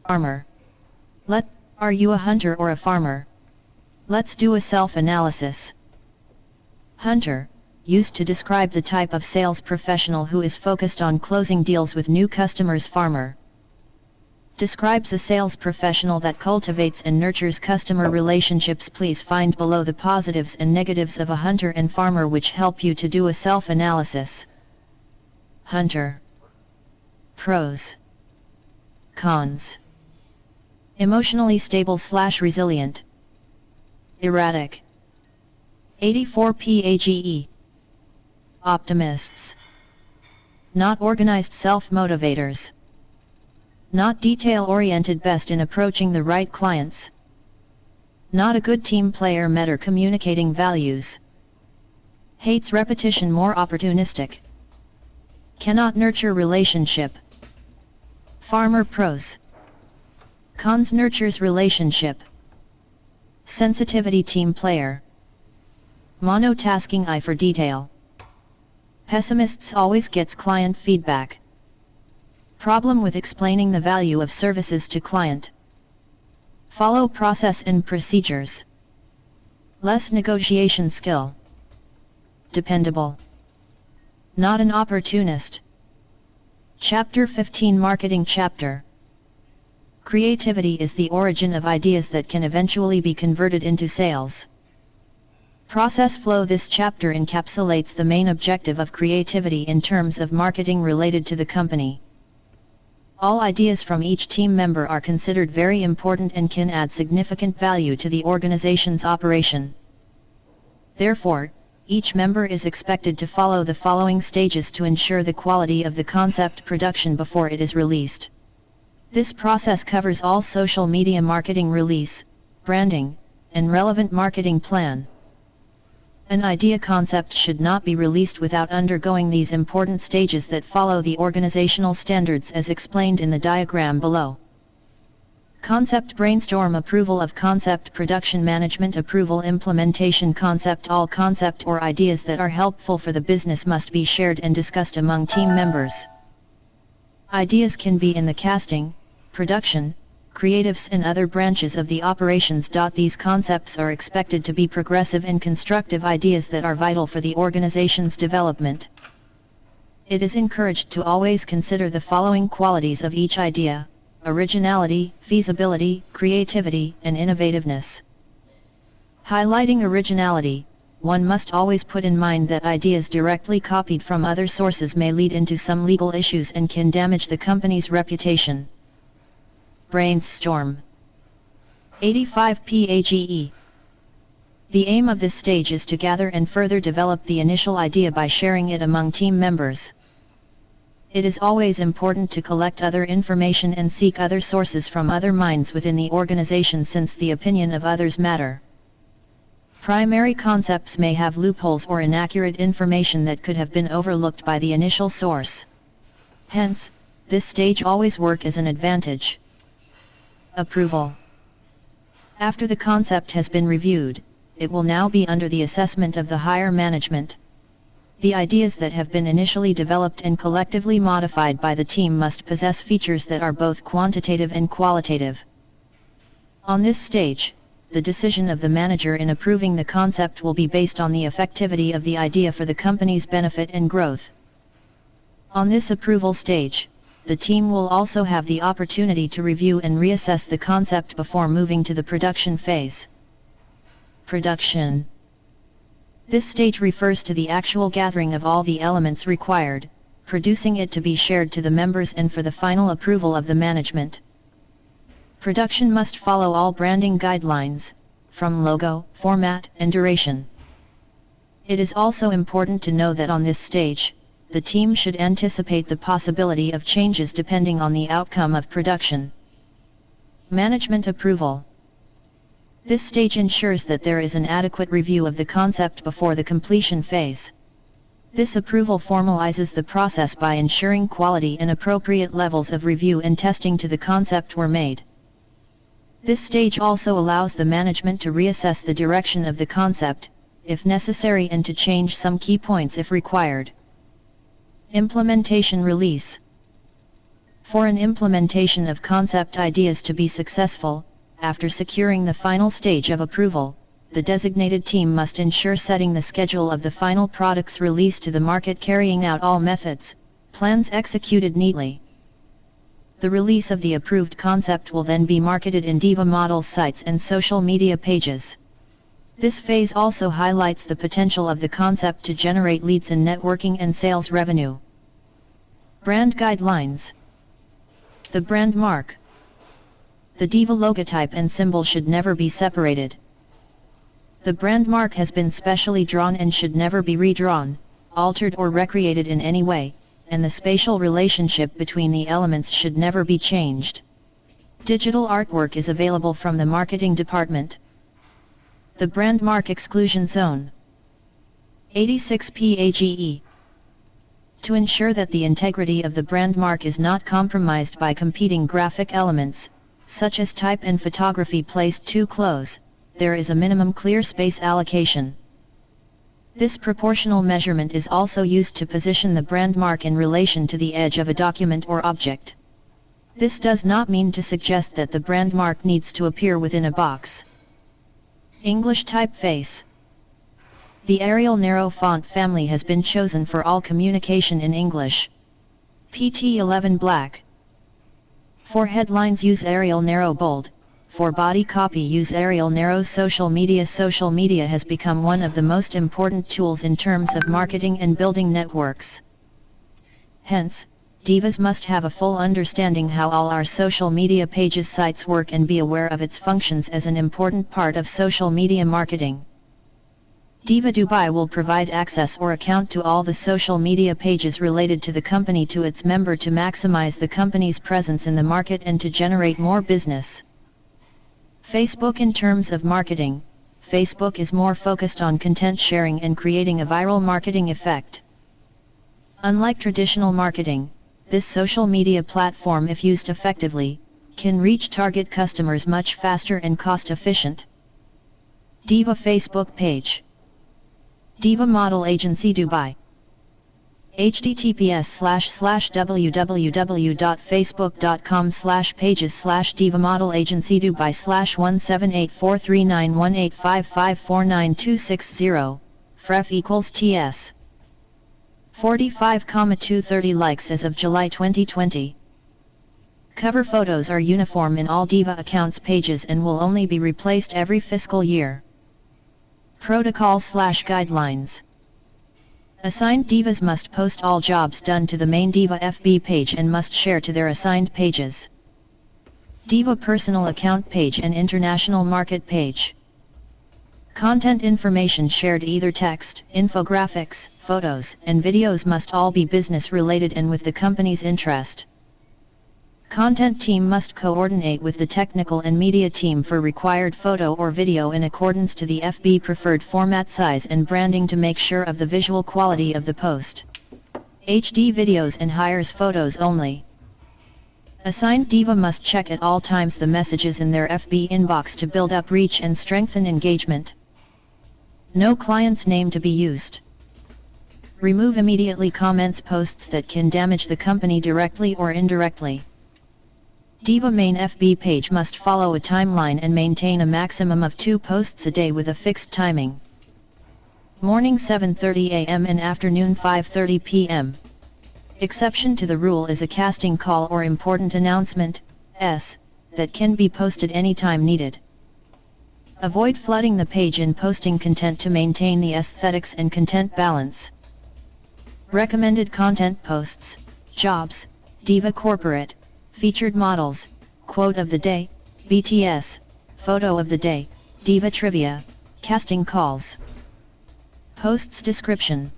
Farmer. Are you a hunter or a farmer? Let's do a self-analysis. Hunter, used to describe the type of sales professional who is focused on closing deals with new customers. Farmer describes a sales professional that cultivates and nurtures customer relationships. Please find below the positives and negatives of a hunter and farmer which help you to do a self-analysis. Hunter. Pros. Cons. Emotionally stable / resilient. Erratic. 84 PAGE. Optimists. Not organized self-motivators. Not detail-oriented, best in approaching the right clients. Not a good team player, better communicating values. Hates repetition, more opportunistic. Cannot nurture relationship. Farmer. Pros. Cons. Nurtures relationship. Sensitivity, team player. Monotasking, eye for detail. Pessimists, always gets client feedback. Problem with explaining the value of services to client. Follow process and procedures. Less negotiation skill. Dependable. Not an opportunist. Chapter 15, Marketing Chapter. Creativity is the origin of ideas that can eventually be converted into sales. Process flow. This chapter encapsulates the main objective of creativity in terms of marketing related to the company. All ideas from each team member are considered very important and can add significant value to the organization's operation. Therefore, each member is expected to follow the following stages to ensure the quality of the concept production before it is released. This process covers all social media marketing, release, branding, and relevant marketing plan. An idea concept should not be released without undergoing these important stages that follow the organizational standards as explained in the diagram below. Concept brainstorm, approval of concept, production management, approval, implementation. Concept. All concept or ideas that are helpful for the business must be shared and discussed among team members. Ideas can be in the casting, production, creatives and other branches of the operations. These concepts are expected to be progressive and constructive ideas that are vital for the organization's development. It is encouraged to always consider the following qualities of each idea: originality, feasibility, creativity, and innovativeness. Highlighting originality, one must always put in mind that ideas directly copied from other sources may lead into some legal issues and can damage the company's reputation. Brainstorm. 85 PAGE. The aim of this stage is to gather and further develop the initial idea by sharing it among team members. It is always important to collect other information and seek other sources from other minds within the organization, since the opinion of others matter. Primary concepts may have loopholes or inaccurate information that could have been overlooked by the initial source. Hence, this stage always works as an advantage. Approval. After the concept has been reviewed, it will now be under the assessment of the higher management. The ideas that have been initially developed and collectively modified by the team must possess features that are both quantitative and qualitative. On this stage, the decision of the manager in approving the concept will be based on the effectivity of the idea for the company's benefit and growth. On this approval stage, the team will also have the opportunity to review and reassess the concept before moving to the production phase. Production. This stage refers to the actual gathering of all the elements required, producing it to be shared to the members and for the final approval of the management. Production must follow all branding guidelines, from logo, format, and duration. It is also important to know that on this stage, the team should anticipate the possibility of changes depending on the outcome of production. Management approval. This stage ensures that there is an adequate review of the concept before the completion phase. This approval formalizes the process by ensuring quality and appropriate levels of review and testing to the concept were made. This stage also allows the management to reassess the direction of the concept, if necessary, and to change some key points if required. Implementation release. For an implementation of concept ideas to be successful, after securing the final stage of approval, the designated team must ensure setting the schedule of the final product's release to the market, carrying out all methods, plans executed neatly. The release of the approved concept will then be marketed in Diva Models sites and social media pages. This phase also highlights the potential of the concept to generate leads in networking and sales revenue. Brand guidelines. The brand mark. The Diva logotype and symbol should never be separated. The brand mark has been specially drawn and should never be redrawn, altered or recreated in any way, and the spatial relationship between the elements should never be changed. Digital artwork is available from the marketing department. The brand mark exclusion zone. 86 PAGE. To ensure that the integrity of the brand mark is not compromised by competing graphic elements, such as type and photography placed too close, there is a minimum clear space allocation. This proportional measurement is also used to position the brand mark in relation to the edge of a document or object. This does not mean to suggest that the brand mark needs to appear within a box. English typeface. The Arial narrow font family has been chosen for all communication in English. PT11 black. For headlines use Arial narrow bold. For body copy use Arial narrow. Social media. Social media has become one of the most important tools in terms of marketing and building networks. Hence, divas must have a full understanding how all our social media pages sites work and be aware of its functions as an important part of social media marketing. Diva Dubai will provide access or account to all the social media pages related to the company to its member to maximize the company's presence in the market and to generate more business. Facebook. In terms of marketing, Facebook is more focused on content sharing and creating a viral marketing effect. Unlike traditional marketing, this social media platform, if used effectively, can reach target customers much faster and cost efficient. Diva Facebook page. Diva Model Agency Dubai. https://www.facebook.com/pages/Diva Model Agency Dubai /178439185549260, fref equals ts. 45,230 likes as of July 2020. Cover photos are uniform in all Diva accounts pages and will only be replaced every fiscal year. Protocol/guidelines. Assigned divas must post all jobs done to the main Diva FB page and must share to their assigned pages. Diva personal account page and international market page. Content information shared, either text, infographics, photos, and videos, must all be business related and with the company's interest. Content team must coordinate with the technical and media team for required photo or video in accordance to the FB preferred format, size and branding to make sure of the visual quality of the post. HD videos and hires photos only. Assigned diva must check at all times the messages in their FB inbox to build up reach and strengthen engagement. No client's name to be used. Remove immediately comments, posts that can damage the company directly or indirectly. Diva main FB page must follow a timeline and maintain a maximum of 2 posts a day with a fixed timing. Morning 7:30 a.m. and afternoon 5:30 p.m. Exception to the rule is a casting call or important announcement, that can be posted anytime needed. Avoid flooding the page in posting content to maintain the aesthetics and content balance. Recommended content posts, jobs, Diva corporate, featured models, quote of the day, BTS, photo of the day, Diva trivia, casting calls. Posts description.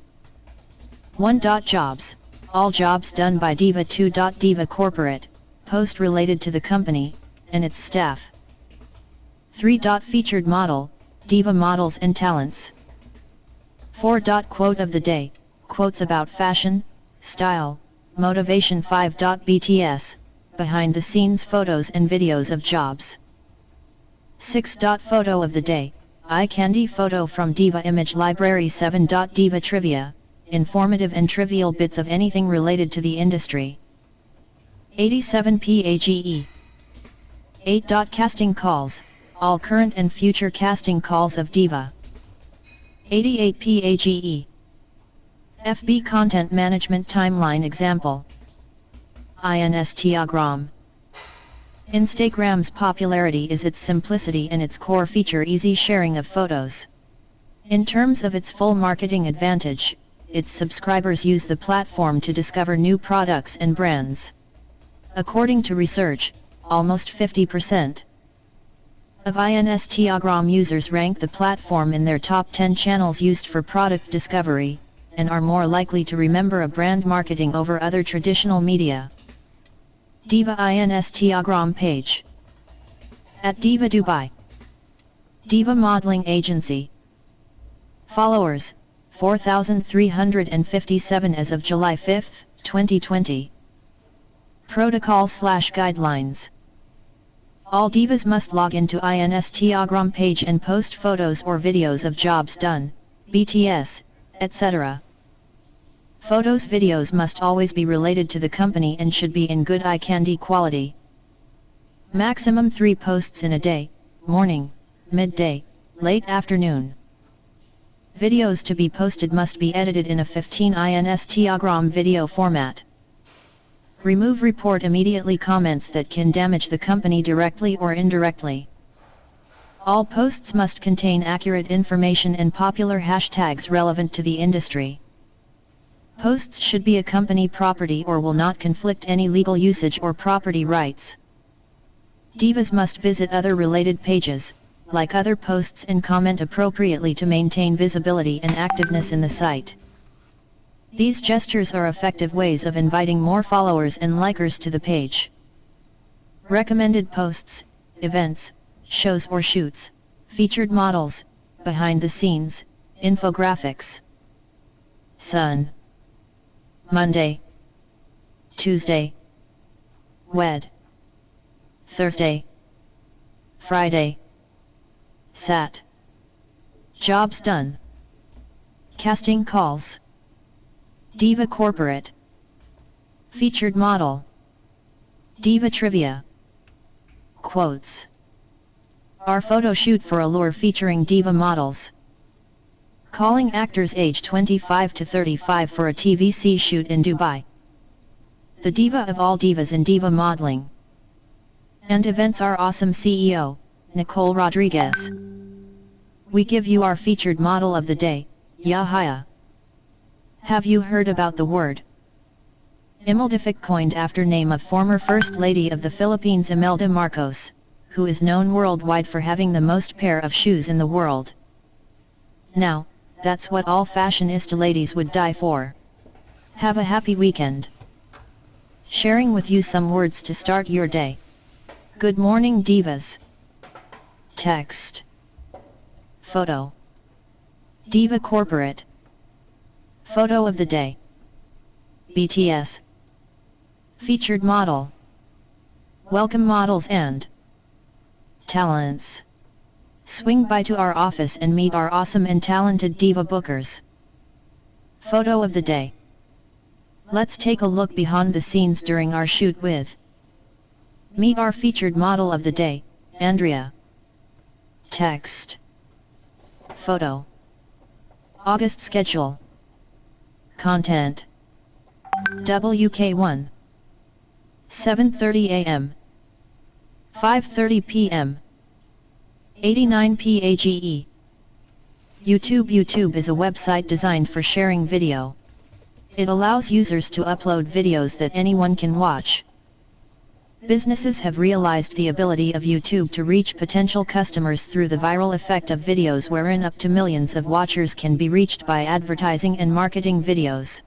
1. Jobs, all jobs done by Diva. 2. Diva corporate, post related to the company, and its staff. 3. Featured model, Diva models and talents. 4. Quote of the day, quotes about fashion, style, motivation. 5. BTS, behind the scenes photos and videos of jobs. 6. Photo of the day, eye candy photo from Diva image library. 7. Diva trivia, informative and trivial bits of anything related to the industry. 87 PAGE. 8. Casting calls, all current and future casting calls of Diva. 88 PAGE. FB Content Management Timeline Example. Instagram. Instagram's popularity is its simplicity and its core feature easy sharing of photos. In terms of its full marketing advantage, its subscribers use the platform to discover new products and brands. According to research, almost 50% of Instagram users rank the platform in their top 10 channels used for product discovery, and are more likely to remember a brand marketing over other traditional media. Diva Instagram page. At Diva Dubai. Diva Modeling Agency. Followers, 4,357 as of July 5, 2020. Protocol/guidelines. All divas must log into Instagram page and post photos or videos of jobs done, BTS, etc. Photos videos must always be related to the company and should be in good eye candy quality. Maximum 3 posts in a day, morning, midday, late afternoon. Videos to be posted must be edited in a 15 Instagram video format. Remove report immediately comments that can damage the company directly or indirectly. All posts must contain accurate information and popular hashtags relevant to the industry. Posts should be a company property or will not conflict any legal usage or property rights. Divas must visit other related pages, like other posts, and comment appropriately to maintain visibility and activeness in the site. These gestures are effective ways of inviting more followers and likers to the page. Recommended posts, events, shows or shoots, featured models, behind the scenes, infographics. Sun. Monday, Tuesday, Wed, Thursday, Friday, Sat. Jobs done. Casting calls. Diva Corporate. Featured model. Diva Trivia. Quotes. Our photo shoot for Allure featuring diva models. Calling actors age 25 to 35 for a TVC shoot in Dubai. The diva of all divas in diva modeling. And events are awesome CEO, Nicole Rodriguez. We give you our featured model of the day, Yahaya. Have you heard about the word Imeldific, coined after name of former First Lady of the Philippines Imelda Marcos, who is known worldwide for having the most pair of shoes in the world. Now, that's what all fashionista ladies would die for. Have a happy weekend. Sharing with you some words to start your day. Good morning, divas. Text. Photo. Diva Corporate. Photo of the day. BTS. Featured model. Welcome models and talents. Swing by to our office and meet our awesome and talented diva bookers. Photo of the day. Let's take a look behind the scenes during our shoot with. Meet our featured model of the day, Andrea. Text. Photo. August schedule. Content. WK1. 7:30 AM. 5:30 PM. 89 PAGE. YouTube is a website designed for sharing video. It allows users to upload videos that anyone can watch. Businesses have realized the ability of YouTube to reach potential customers through the viral effect of videos, wherein up to millions of watchers can be reached by advertising and marketing videos.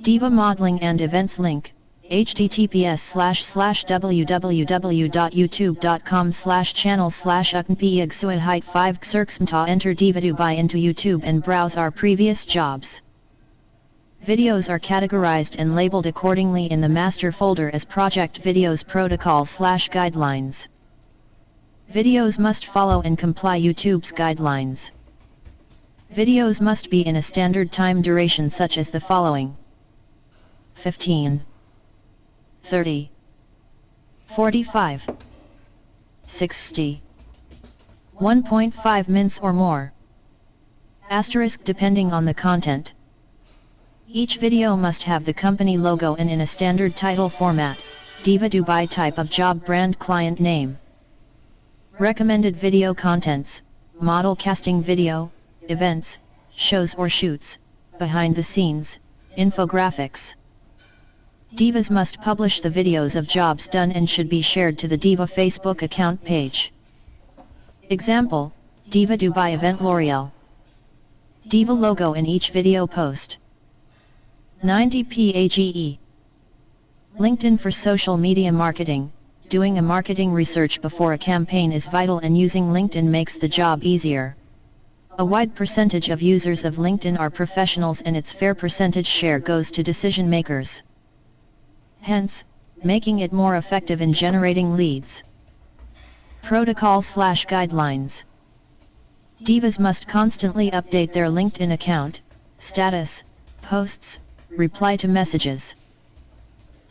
Diva Modeling and Events link, https://www.youtube.com/channel/uknpigsuahite 5 xerxmta. Enter Diva Dubai into YouTube and browse our previous jobs. Videos are categorized and labeled accordingly in the master folder as Project Videos Protocol/Guidelines. Videos must follow and comply YouTube's guidelines. Videos must be in a standard time duration such as the following: 15 30, 45, 60, 1.5 minutes or more. Asterisk depending on the content. Each video must have the company logo and in a standard title format, Diva Dubai type of job brand client name. Recommended video contents, model casting video, events, shows or shoots, behind the scenes, infographics. Divas must publish the videos of jobs done and should be shared to the Diva Facebook account page. Example, Diva Dubai event L'Oreal. Diva logo in each video post. 90 PAGE. LinkedIn for social media marketing. Doing a marketing research before a campaign is vital and using LinkedIn makes the job easier. A wide percentage of users of LinkedIn are professionals and its fair percentage share goes to decision makers. Hence, making it more effective in generating leads. Protocol/guidelines. Divas must constantly update their LinkedIn account, status, posts, reply to messages.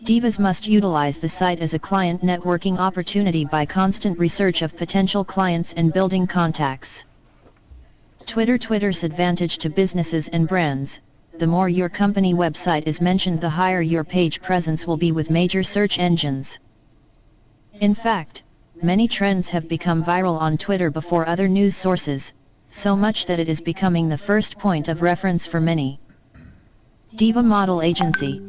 Divas must utilize the site as a client networking opportunity by constant research of potential clients and building contacts. Twitter's advantage to businesses and brands. The more your company website is mentioned, the higher your page presence will be with major search engines. In fact, many trends have become viral on Twitter before other news sources, so much that it is becoming the first point of reference for many. Diva Model Agency.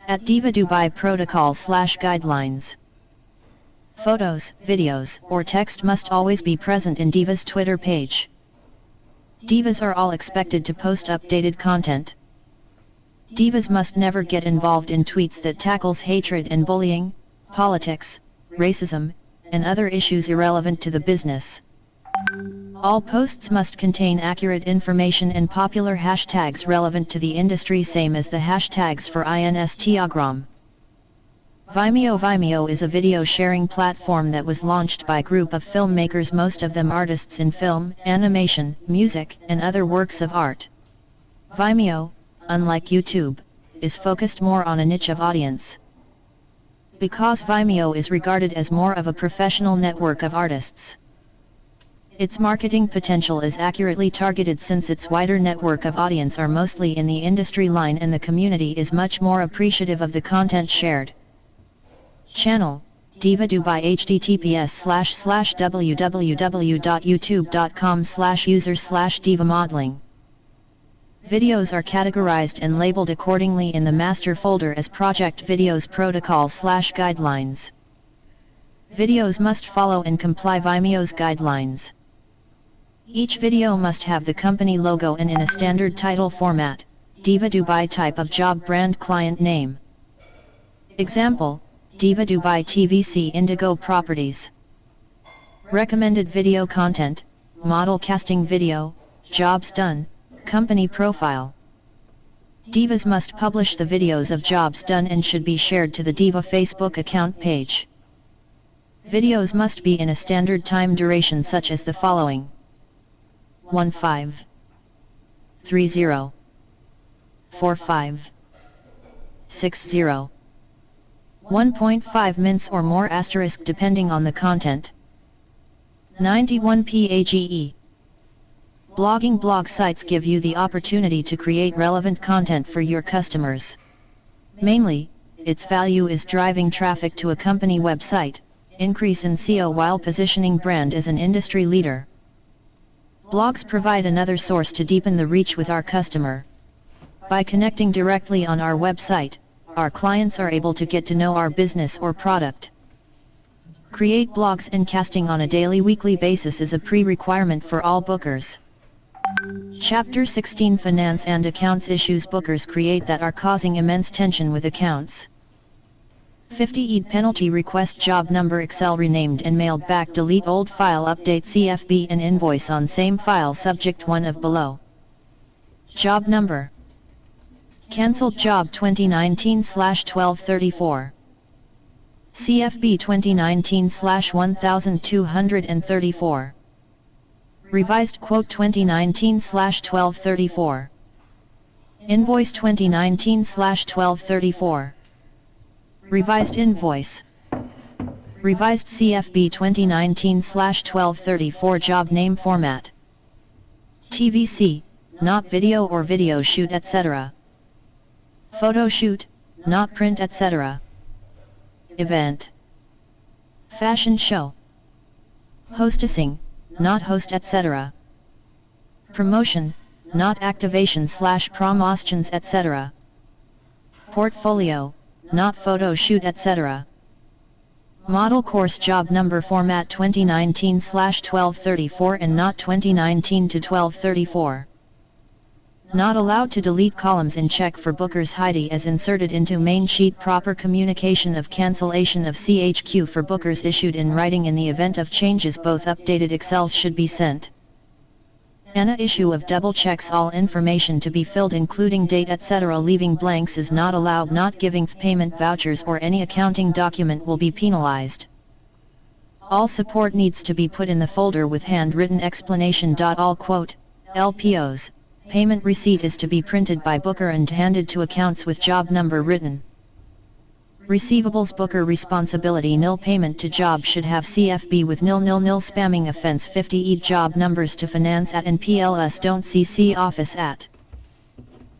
At Diva Dubai Protocol/guidelines. Photos, videos, or text must always be present in Diva's Twitter page. Divas are all expected to post updated content. Divas must never get involved in tweets that tackles hatred and bullying, politics, racism, and other issues irrelevant to the business. All posts must contain accurate information and popular hashtags relevant to the industry, same as the hashtags for Instagram. Vimeo is a video sharing platform that was launched by a group of filmmakers, most of them artists in film, animation, music, and other works of art. Vimeo, unlike YouTube, is focused more on a niche of audience. Because Vimeo is regarded as more of a professional network of artists, its marketing potential is accurately targeted since its wider network of audience are mostly in the industry line and the community is much more appreciative of the content shared. Channel, Diva Dubai https://www.youtube.com/user/diva modeling. Videos are categorized and labeled accordingly in the master folder as Project Videos Protocol/guidelines. Videos must follow and comply Vimeo's guidelines. Each video must have the company logo and in a standard title format, Diva Dubai type of job brand client name. Example, Diva Dubai TVC Indigo Properties. Recommended video content, model casting video, jobs done, company profile. Divas must publish the videos of jobs done and should be shared to the Diva Facebook account page. Videos must be in a standard time duration such as the following: 15, 30, 45, 60, 1.5 minutes or more * depending on the content. 91 PAGE. Blogging blog sites give you the opportunity to create relevant content for your customers. Mainly, its value is driving traffic to a company website, increase in SEO while positioning brand as an industry leader. Blogs provide another source to deepen the reach with our customer. By connecting directly on our website, our clients are able to get to know our business or product. Create blogs and casting on a daily weekly basis is a pre-requirement for all bookers. Chapter 16 Finance and Accounts Issues bookers create that are causing immense tension with accounts. 50 ED penalty request job number Excel renamed and mailed back, delete old file, update CFB and invoice on same file, subject 1 of below. Job number cancelled job 2019/1234 CFB 2019/1234 revised quote 2019/1234 invoice 2019/1234 Revised invoice. Revised CFB 2019/1234 job name format. TVC, not video or video shoot etc. Photo shoot, not print etc. Event. Fashion show. Hostessing, not host etc. Promotion, not activation/promotions etc. Portfolio, not photo shoot etc. Model course job number format 2019/1234 and not 2019-1234. Not allowed to delete columns in check for bookers Heidi as inserted into main sheet. Proper communication of cancellation of CHQ for bookers issued in writing. In the event of changes, both updated Excels should be sent. Anna issue of double checks. All information to be filled including date etc. Leaving blanks is not allowed. Not giving payment vouchers or any accounting document will be penalized. All support needs to be put in the folder with handwritten explanation. All quote, LPOs, payment receipt is to be printed by booker and handed to accounts with job number written. Receivables booker responsibility nil. Payment to job should have CFB with nil. Spamming offense 50. Job numbers to finance at and PLS don't CC office at.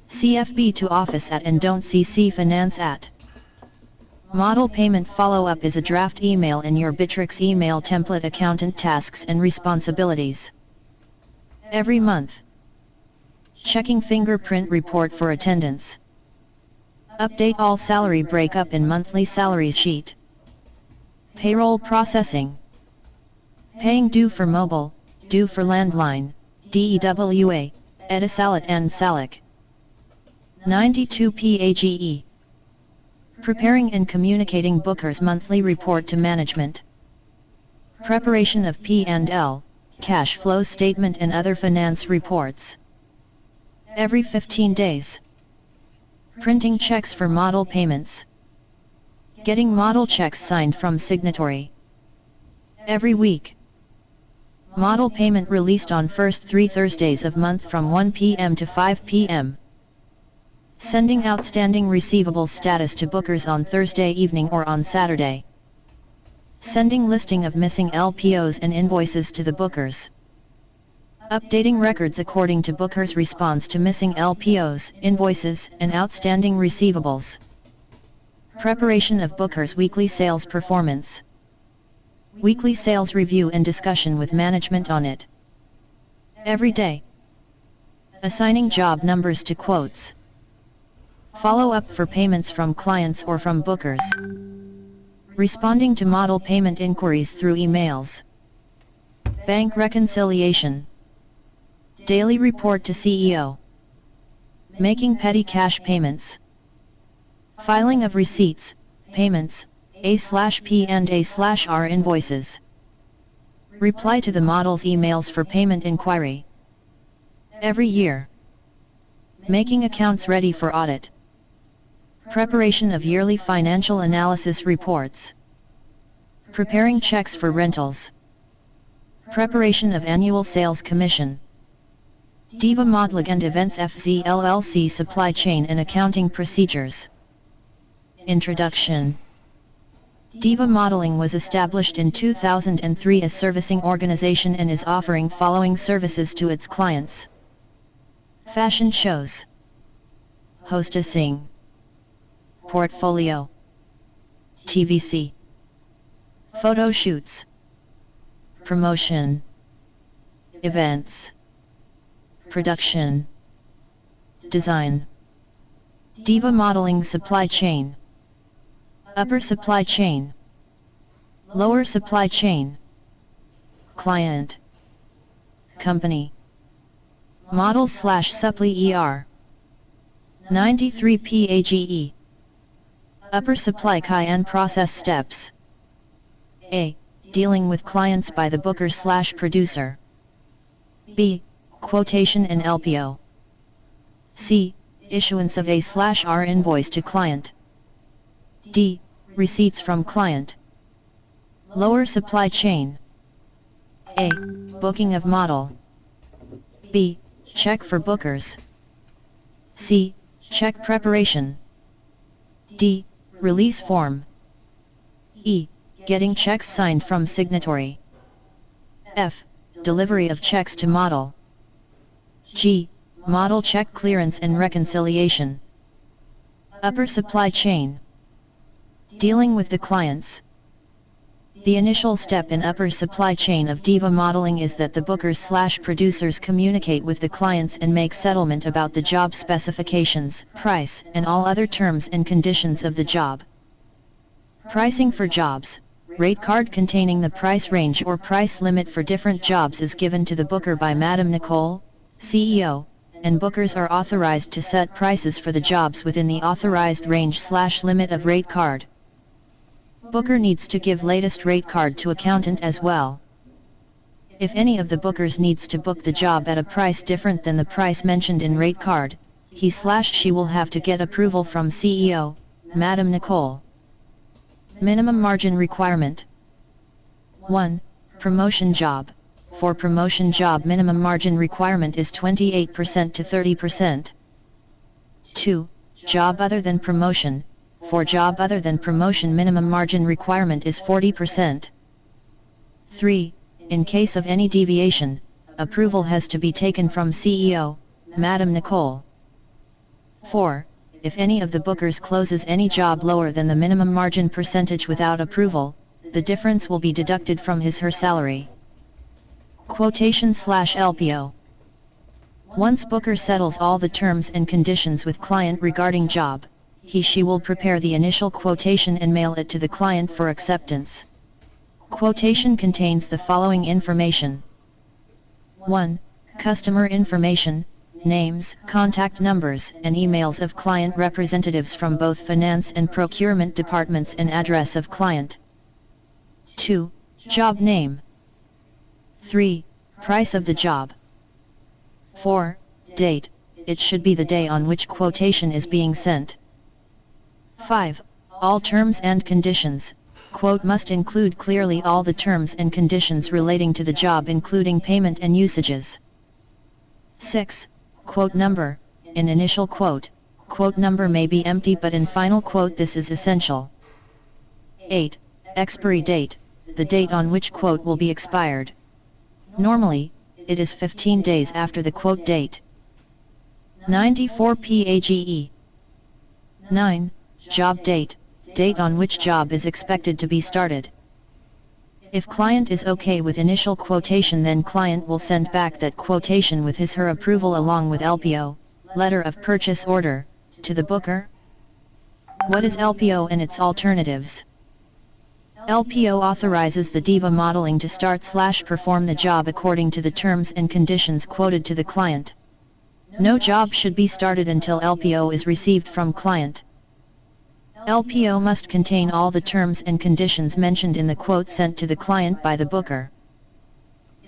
CFB to office at and don't CC finance at. Model payment follow-up is a draft email in your Bittrex email template. Accountant tasks and responsibilities. Every month. Checking fingerprint report for attendance. Update all salary breakup in monthly salary sheet. Payroll processing. Paying due for mobile, due for landline, DEWA, Etisalat and Salic. 92 PAGE. Preparing and communicating bookers monthly report to management. Preparation of P&L, cash flow statement and other finance reports. Every 15 days. Printing checks for model payments. Getting model checks signed from signatory. Every week. Model payment released on first 3 Thursdays of month from 1 p.m. to 5 p.m. Sending outstanding receivables status to bookers on Thursday evening or on Saturday. Sending listing of missing LPOs and invoices to the bookers. Updating records according to bookers' response to missing LPOs, invoices, and outstanding receivables. Preparation of bookers' weekly sales performance. Weekly sales review and discussion with management on it. Every day. Assigning job numbers to quotes. Follow up for payments from clients or from bookers. Responding to model payment inquiries through emails. Bank reconciliation. Daily report to CEO. Making petty cash payments. Filing of receipts, payments, A/P and A/R invoices. Reply to the model's emails for payment inquiry. Every year. Making accounts ready for audit. Preparation of yearly financial analysis reports. Preparing checks for rentals. Preparation of annual sales commission. Diva Modeling and Events FZ LLC Supply Chain and Accounting Procedures. Introduction. Diva Modeling was established in 2003 as servicing organization and is offering following services to its clients. Fashion shows. Hostessing. Portfolio. TVC. Photo shoots. Promotion. Events. Production. Design. Diva Modeling Supply Chain. Upper supply chain. Lower supply chain. Client. Company. Model/supply ER. 93 PAGE. Upper supply and process steps. A. Dealing with clients by the booker/producer. B. Quotation and LPO. C. Issuance of A/R invoice to client. D. Receipts from client. Lower supply chain. A. Booking of model. B. Check for bookers. C. Check preparation. D. Release form. E. Getting checks signed from signatory. F. Delivery of checks to model. G. Model check clearance and reconciliation. Upper supply chain. Dealing with the clients. The initial step in upper supply chain of DIVA modeling is that the bookers/producers communicate with the clients and make settlement about the job specifications, price, and all other terms and conditions of the job. Pricing for jobs. Rate card containing the price range or price limit for different jobs is given to the booker by Madam Nicole, CEO, and bookers are authorized to set prices for the jobs within the authorized range/limit of rate card. Booker needs to give latest rate card to accountant as well. If any of the bookers needs to book the job at a price different than the price mentioned in rate card, he/she will have to get approval from CEO, Madam Nicole. Minimum margin requirement. 1. Promotion job. For promotion job minimum margin requirement is 28% to 30%. 2. Job other than promotion. For job other than promotion minimum margin requirement is 40%. 3. In case of any deviation, approval has to be taken from CEO, Madam Nicole. 4. If any of the bookers closes any job lower than the minimum margin percentage without approval, the difference will be deducted from his/her salary. Quotation/LPO. Once booker settles all the terms and conditions with client regarding job, he/she will prepare the initial quotation and mail it to the client for acceptance. Quotation contains the following information. 1. Customer information, names, contact numbers, and emails of client representatives from both finance and procurement departments and address of client. 2. Job name. 3. Price of the job. 4. Date. It should be the day on which quotation is being sent. 5. All terms and conditions. Quote must include clearly all the terms and conditions relating to the job including payment and usages. 6. Quote number. In initial quote, quote number may be empty but in final quote this is essential. 8. Expiry date. The date on which quote will be expired. Normally, it is 15 days after the quote date. 94 PAGE. 9. Job date. Date on which job is expected to be started. If client is okay with initial quotation, then client will send back that quotation with his/her approval along with LPO, letter of purchase order, to the booker. What is LPO and its alternatives? LPO authorizes the DIVA modeling to start/perform the job according to the terms and conditions quoted to the client. No job should be started until LPO is received from client. LPO must contain all the terms and conditions mentioned in the quote sent to the client by the booker.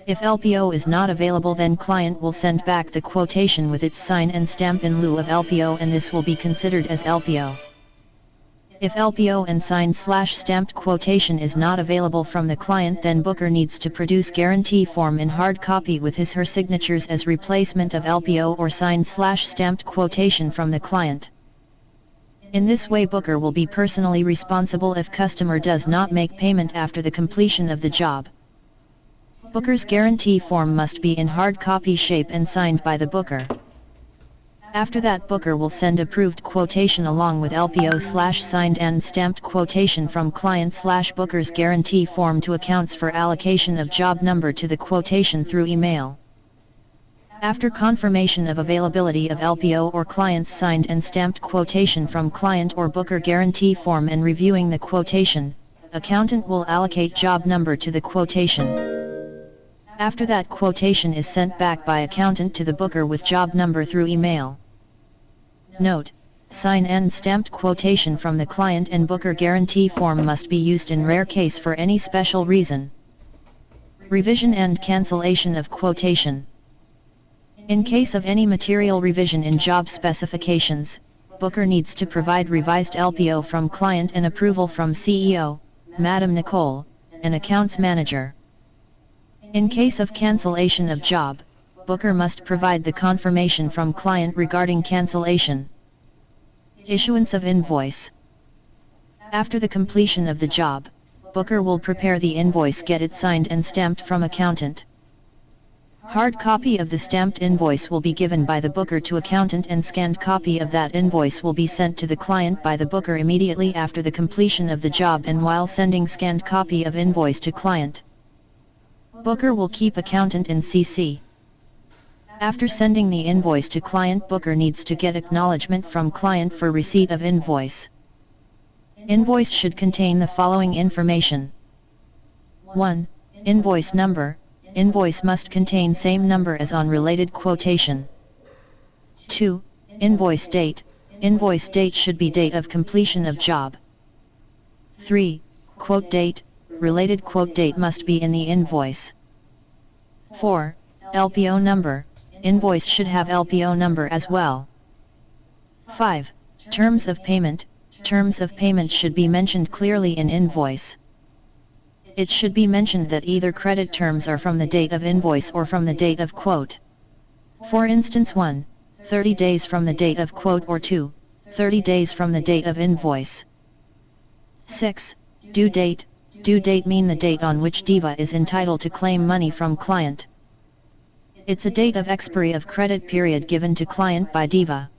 If LPO is not available, then client will send back the quotation with its sign and stamp in lieu of LPO, and this will be considered as LPO. If LPO and signed/stamped quotation is not available from the client, then booker needs to produce guarantee form in hard copy with his/her signatures as replacement of LPO or signed/stamped quotation from the client. In this way, booker will be personally responsible if customer does not make payment after the completion of the job. Booker's guarantee form must be in hard copy shape and signed by the booker. After that, booker will send approved quotation along with LPO/signed and stamped quotation from client/booker's guarantee form to accounts for allocation of job number to the quotation through email. After confirmation of availability of LPO or client's signed and stamped quotation from client or booker guarantee form and reviewing the quotation, accountant will allocate job number to the quotation. After that, quotation is sent back by accountant to the booker with job number through email. Note: sign and stamped quotation from the client and booker guarantee form must be used in rare case for any special reason. Revision and cancellation of quotation. In case of any material revision in job specifications, booker needs to provide revised LPO from client and approval from CEO, Madam Nicole, and accounts manager. In case of cancellation of job, booker must provide the confirmation from client regarding cancellation. Issuance of invoice. After the completion of the job, booker will prepare the invoice, get it signed and stamped from accountant. Hard copy of the stamped invoice will be given by the booker to accountant, and scanned copy of that invoice will be sent to the client by the booker immediately after the completion of the job and while sending scanned copy of invoice to client. Booker will keep accountant in CC. After sending the invoice to client, booker needs to get acknowledgement from client for receipt of invoice. Invoice should contain the following information. 1. Invoice number. Invoice must contain same number as on related quotation. 2. Invoice date. Invoice date should be date of completion of job. 3. Quote date. Related quote date must be in the invoice. 4. LPO number. Invoice should have LPO number as well. 5. Terms of payment. Terms of payment should be mentioned clearly in invoice. It should be mentioned that either credit terms are from the date of invoice or from the date of quote. For instance, 1. 30 days from the date of quote, or 2. 30 days from the date of invoice. 6. Due date. Due date mean the date on which Diva is entitled to claim money from client. It's a date of expiry of credit period given to client by Diva.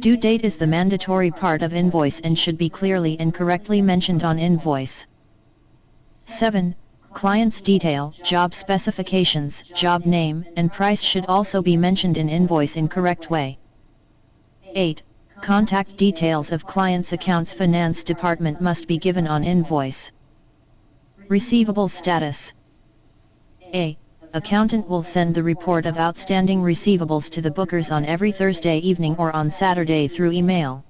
Due date is the mandatory part of invoice and should be clearly and correctly mentioned on invoice. 7. Client's detail, job specifications, job name, and price should also be mentioned in invoice in correct way. 8. Contact details of client's accounts finance department must be given on invoice. Receivables status. A. Accountant will send the report of outstanding receivables to the bookers on every Thursday evening or on Saturday through email.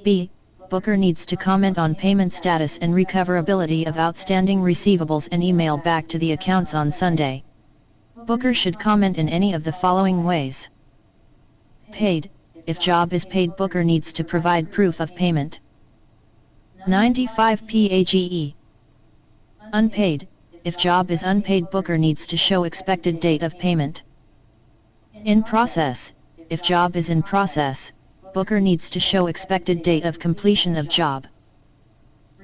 B. Booker needs to comment on payment status and recoverability of outstanding receivables and email back to the accounts on Sunday. Booker should comment in any of the following ways. Paid. If job is paid, booker needs to provide proof of payment. 95 PAGE. Unpaid. If job is unpaid, booker needs to show expected date of payment. In process. If job is in process, booker needs to show expected date of completion of job.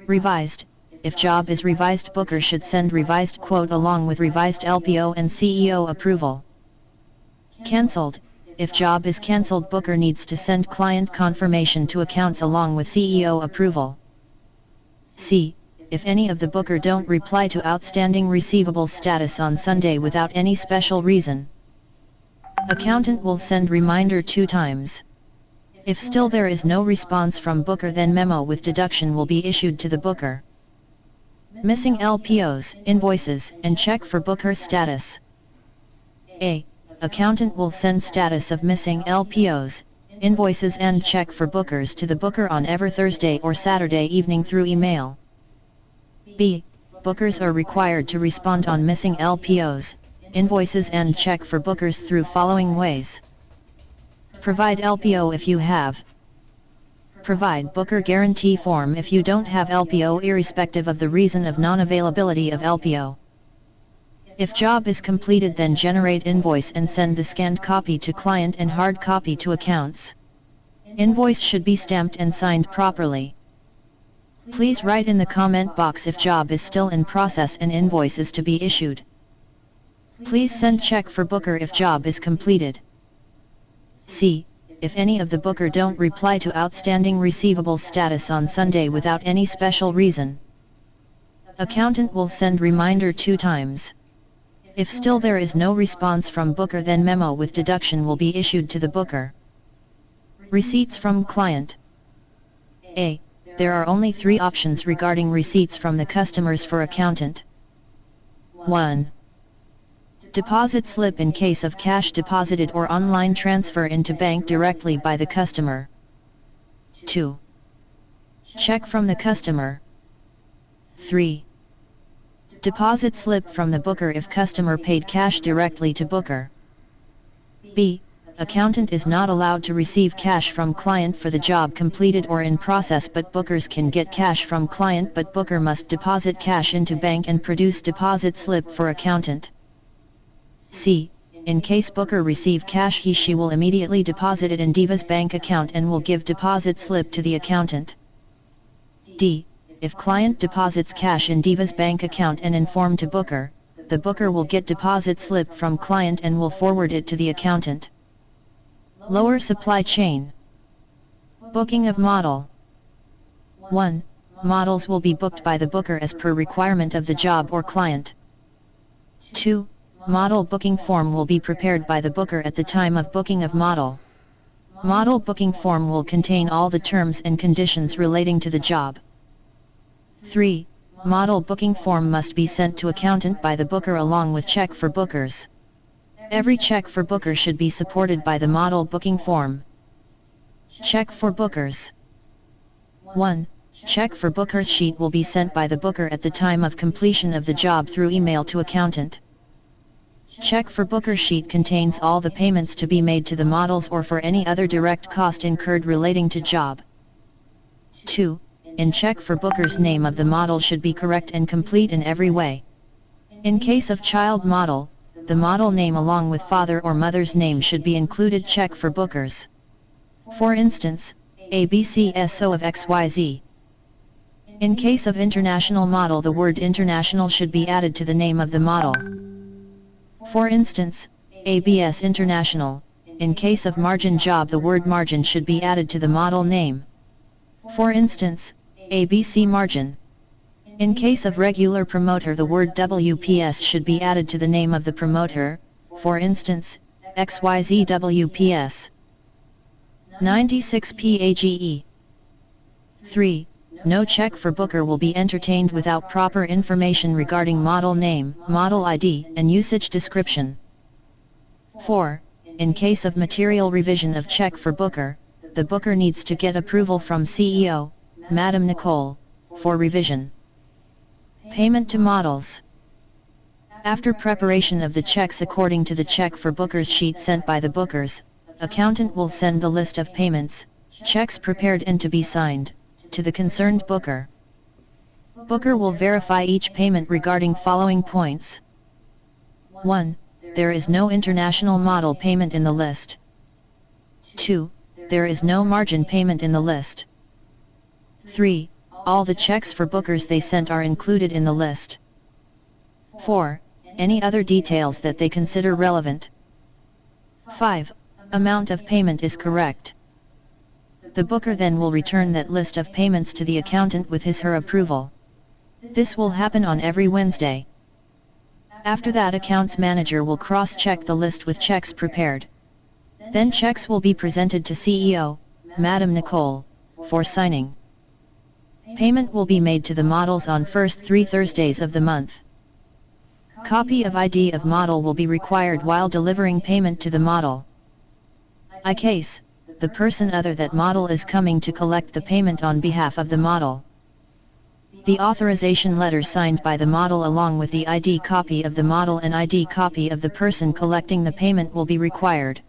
Revised. If job is revised, booker should send revised quote along with revised LPO and CEO approval. Cancelled. If job is cancelled, booker needs to send client confirmation to accounts along with CEO approval. C. If any of the booker don't reply to outstanding receivables status on Sunday without any special reason, accountant will send reminder 2 times. If still there is no response from booker, then memo with deduction will be issued to the booker. Missing LPOs, invoices, and check for booker status. A. Accountant will send status of missing LPOs, invoices and check for bookers to the booker on every Thursday or Saturday evening through email. B. Bookers are required to respond on missing LPOs, invoices and check for bookers through following ways. Provide LPO if you have. Provide booker guarantee form if you don't have LPO, irrespective of the reason of non-availability of LPO. If job is completed, then generate invoice and send the scanned copy to client and hard copy to accounts. Invoice should be stamped and signed properly. Please write in the comment box if job is still in process and invoice is to be issued. Please send check for booker if job is completed. C. If any of the booker don't reply to outstanding receivables status on Sunday without any special reason, accountant will send reminder 2 times. If still there is no response from booker, then memo with deduction will be issued to the booker. Receipts from client. A. There are only 3 options regarding receipts from the customers for accountant. 1. Deposit slip in case of cash deposited or online transfer into bank directly by the customer. 2. Check from the customer. 3. Deposit slip from the booker if customer paid cash directly to booker. B. Accountant is not allowed to receive cash from client for the job completed or in process, but bookers can get cash from client, but booker must deposit cash into bank and produce deposit slip for accountant. C. In case booker receive cash, he/she will immediately deposit it in Diva's bank account and will give deposit slip to the accountant. D. If client deposits cash in Diva's bank account and inform to Booker, the Booker will get deposit slip from client and will forward it to the accountant. Lower supply chain. Booking of model. 1. Models will be booked by the Booker as per requirement of the job or client. 2. Model booking form will be prepared by the Booker at the time of booking of model. Model booking form will contain all the terms and conditions relating to the job. 3. Model booking form must be sent to accountant by the Booker along with check for bookers. Every check for booker should be supported by the model booking form. Check for bookers. 1. Check for bookers sheet will be sent by the Booker at the time of completion of the job through email to accountant. Check for booker sheet contains all the payments to be made to the models or for any other direct cost incurred relating to job. 2. In check for booker's name of the model should be correct and complete in every way. In case of child model, the model name along with father or mother's name should be included check for bookers. For instance, ABCSO of XYZ. In case of international model, the word international should be added to the name of the model. For instance, ABS International. In case of margin job, the word margin should be added to the model name. For instance, ABC Margin. In case of regular promoter, the word WPS should be added to the name of the promoter, for instance, XYZ WPS. 96 PAGE. 3. No check for booker will be entertained without proper information regarding model name, model ID, and usage description. 4. In case of material revision of check for booker, the booker needs to get approval from CEO, Madam Nicole, for revision. Payment to models. After preparation of the checks according to the check for bookers sheet sent by the bookers, accountant will send the list of payments, checks prepared and to be signed, to the concerned booker. Booker will verify each payment regarding following points. 1. There is no international model payment in the list. 2. There is no margin payment in the list. 3. All the checks for bookers they sent are included in the list. 4. Any other details that they consider relevant. 5. Amount of payment is correct. The booker then will return that list of payments to the accountant with his/her approval. This will happen on every Wednesday. After that, accounts manager will cross-check the list with checks prepared. Then checks will be presented to CEO, Madam Nicole, for signing. Payment will be made to the models on first 3 Thursdays of the month. Copy of ID of model will be required while delivering payment to the model. In case, the person other that model is coming to collect the payment on behalf of the model. The authorization letter signed by the model along with the ID copy of the model and ID copy of the person collecting the payment will be required.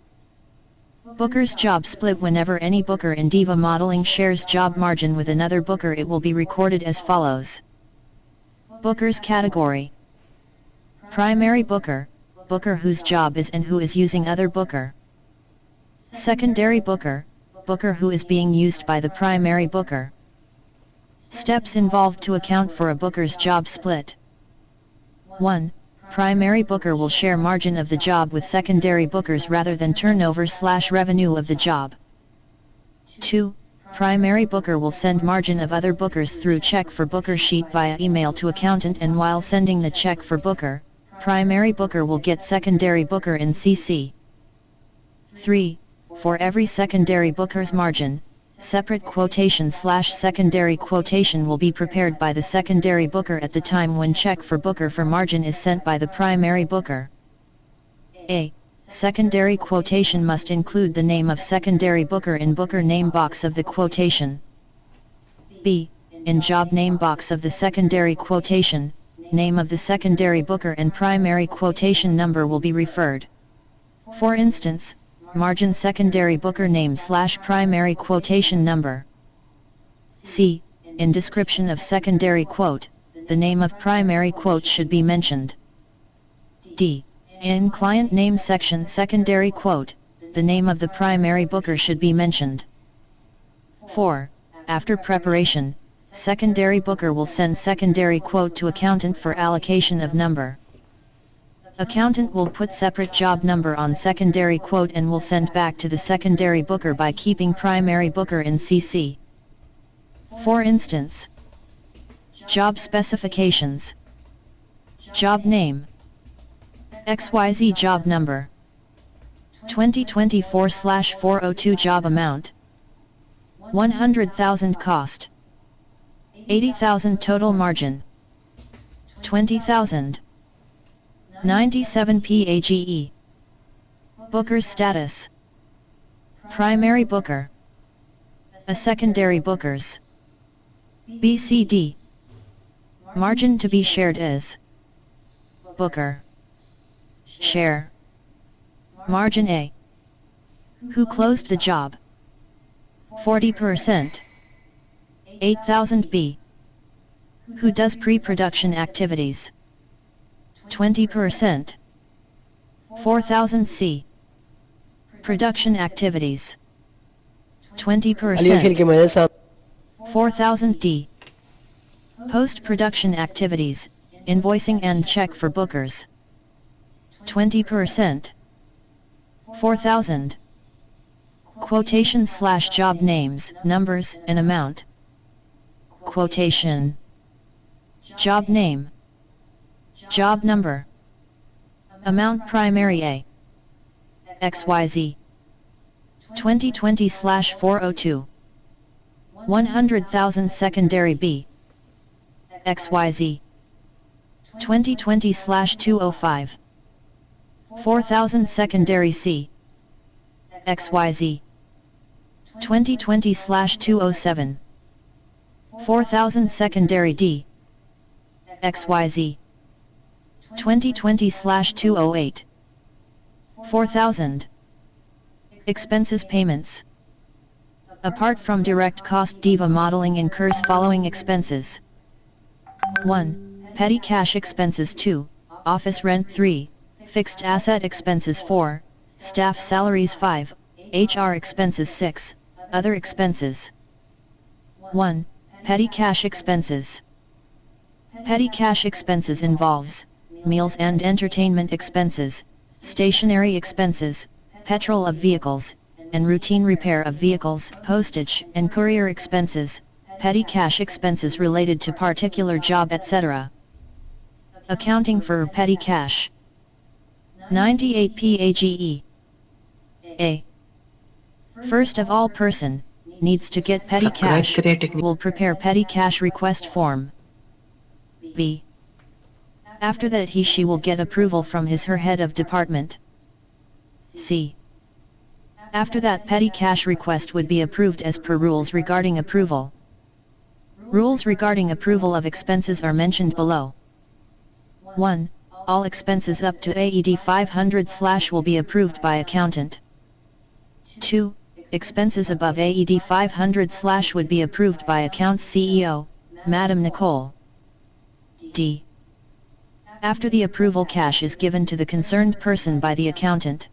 Booker's job split. Whenever any booker in Diva Modeling shares job margin with another booker, it will be recorded as follows. Booker's category. Primary booker, booker whose job is and who is using other booker. Secondary booker, booker who is being used by the primary booker. Steps involved to account for a booker's job split. 1. Primary booker will share margin of the job with secondary bookers rather than turnover/revenue of the job. 2. Primary booker will send margin of other bookers through check for booker sheet via email to accountant, and while sending the check for booker, primary booker will get secondary booker in CC. 3. For every secondary booker's margin, separate quotation/secondary quotation will be prepared by the secondary booker at the time when check for booker for margin is sent by the primary booker. A. Secondary quotation must include the name of secondary booker in booker name box of the quotation. B. In job name box of the secondary quotation, name of the secondary booker and primary quotation number will be referred. For instance, margin secondary booker name/primary quotation number. C. In description of secondary quote, the name of primary quote should be mentioned. D. In client name section secondary quote, the name of the primary booker should be mentioned. 4. After preparation, secondary booker will send secondary quote to accountant for allocation of number. Accountant will put separate job number on secondary quote and will send back to the secondary booker by keeping primary booker in CC. For instance, job specifications, job name, XYZ job number, 2024/402 job amount, 100,000 cost, 80,000 total margin, 20,000, 97 PAGE. Booker's status: primary booker, a secondary bookers. BCD. Margin to be shared is booker share. Margin A. Who closed the job? 40%. 8,000 B. Who does pre-production activities? 20%. 4,000 C. Production activities. 20%. 4,000 D. Post-production activities, invoicing and check for bookers. 20%. 4,000. Quotation/job names, numbers, and amount. Quotation. Job name. Job number. Amount primary A. XYZ. 2020/402. 100,000 secondary B. XYZ. 2020/205. 4,000 secondary C. XYZ. 2020/207. 4,000 secondary D. XYZ. 2020/208. 4,000. Expenses payments. Apart from direct cost, DIVA modeling incurs following expenses. 1. Petty cash expenses. 2. Office rent. 3. Fixed asset expenses. 4. Staff salaries. 5. HR expenses. 6. Other expenses. 1. Petty cash expenses. Petty cash expenses involves meals and entertainment expenses, stationery expenses, petrol of vehicles, and routine repair of vehicles, postage and courier expenses, petty cash expenses related to particular job, etc. Accounting for petty cash. 98 PAGE. A. First of all, person needs to get petty cash, will prepare petty cash request form. B. After that he/she will get approval from his/her head of department. C. After that petty cash request would be approved as per rules regarding approval. Rules regarding approval of expenses are mentioned below. 1. All expenses up to AED 500/ will be approved by accountant. 2. Expenses above AED 500/ would be approved by accounts CEO, Madam Nicole. D. After the approval, cash is given to the concerned person by the accountant.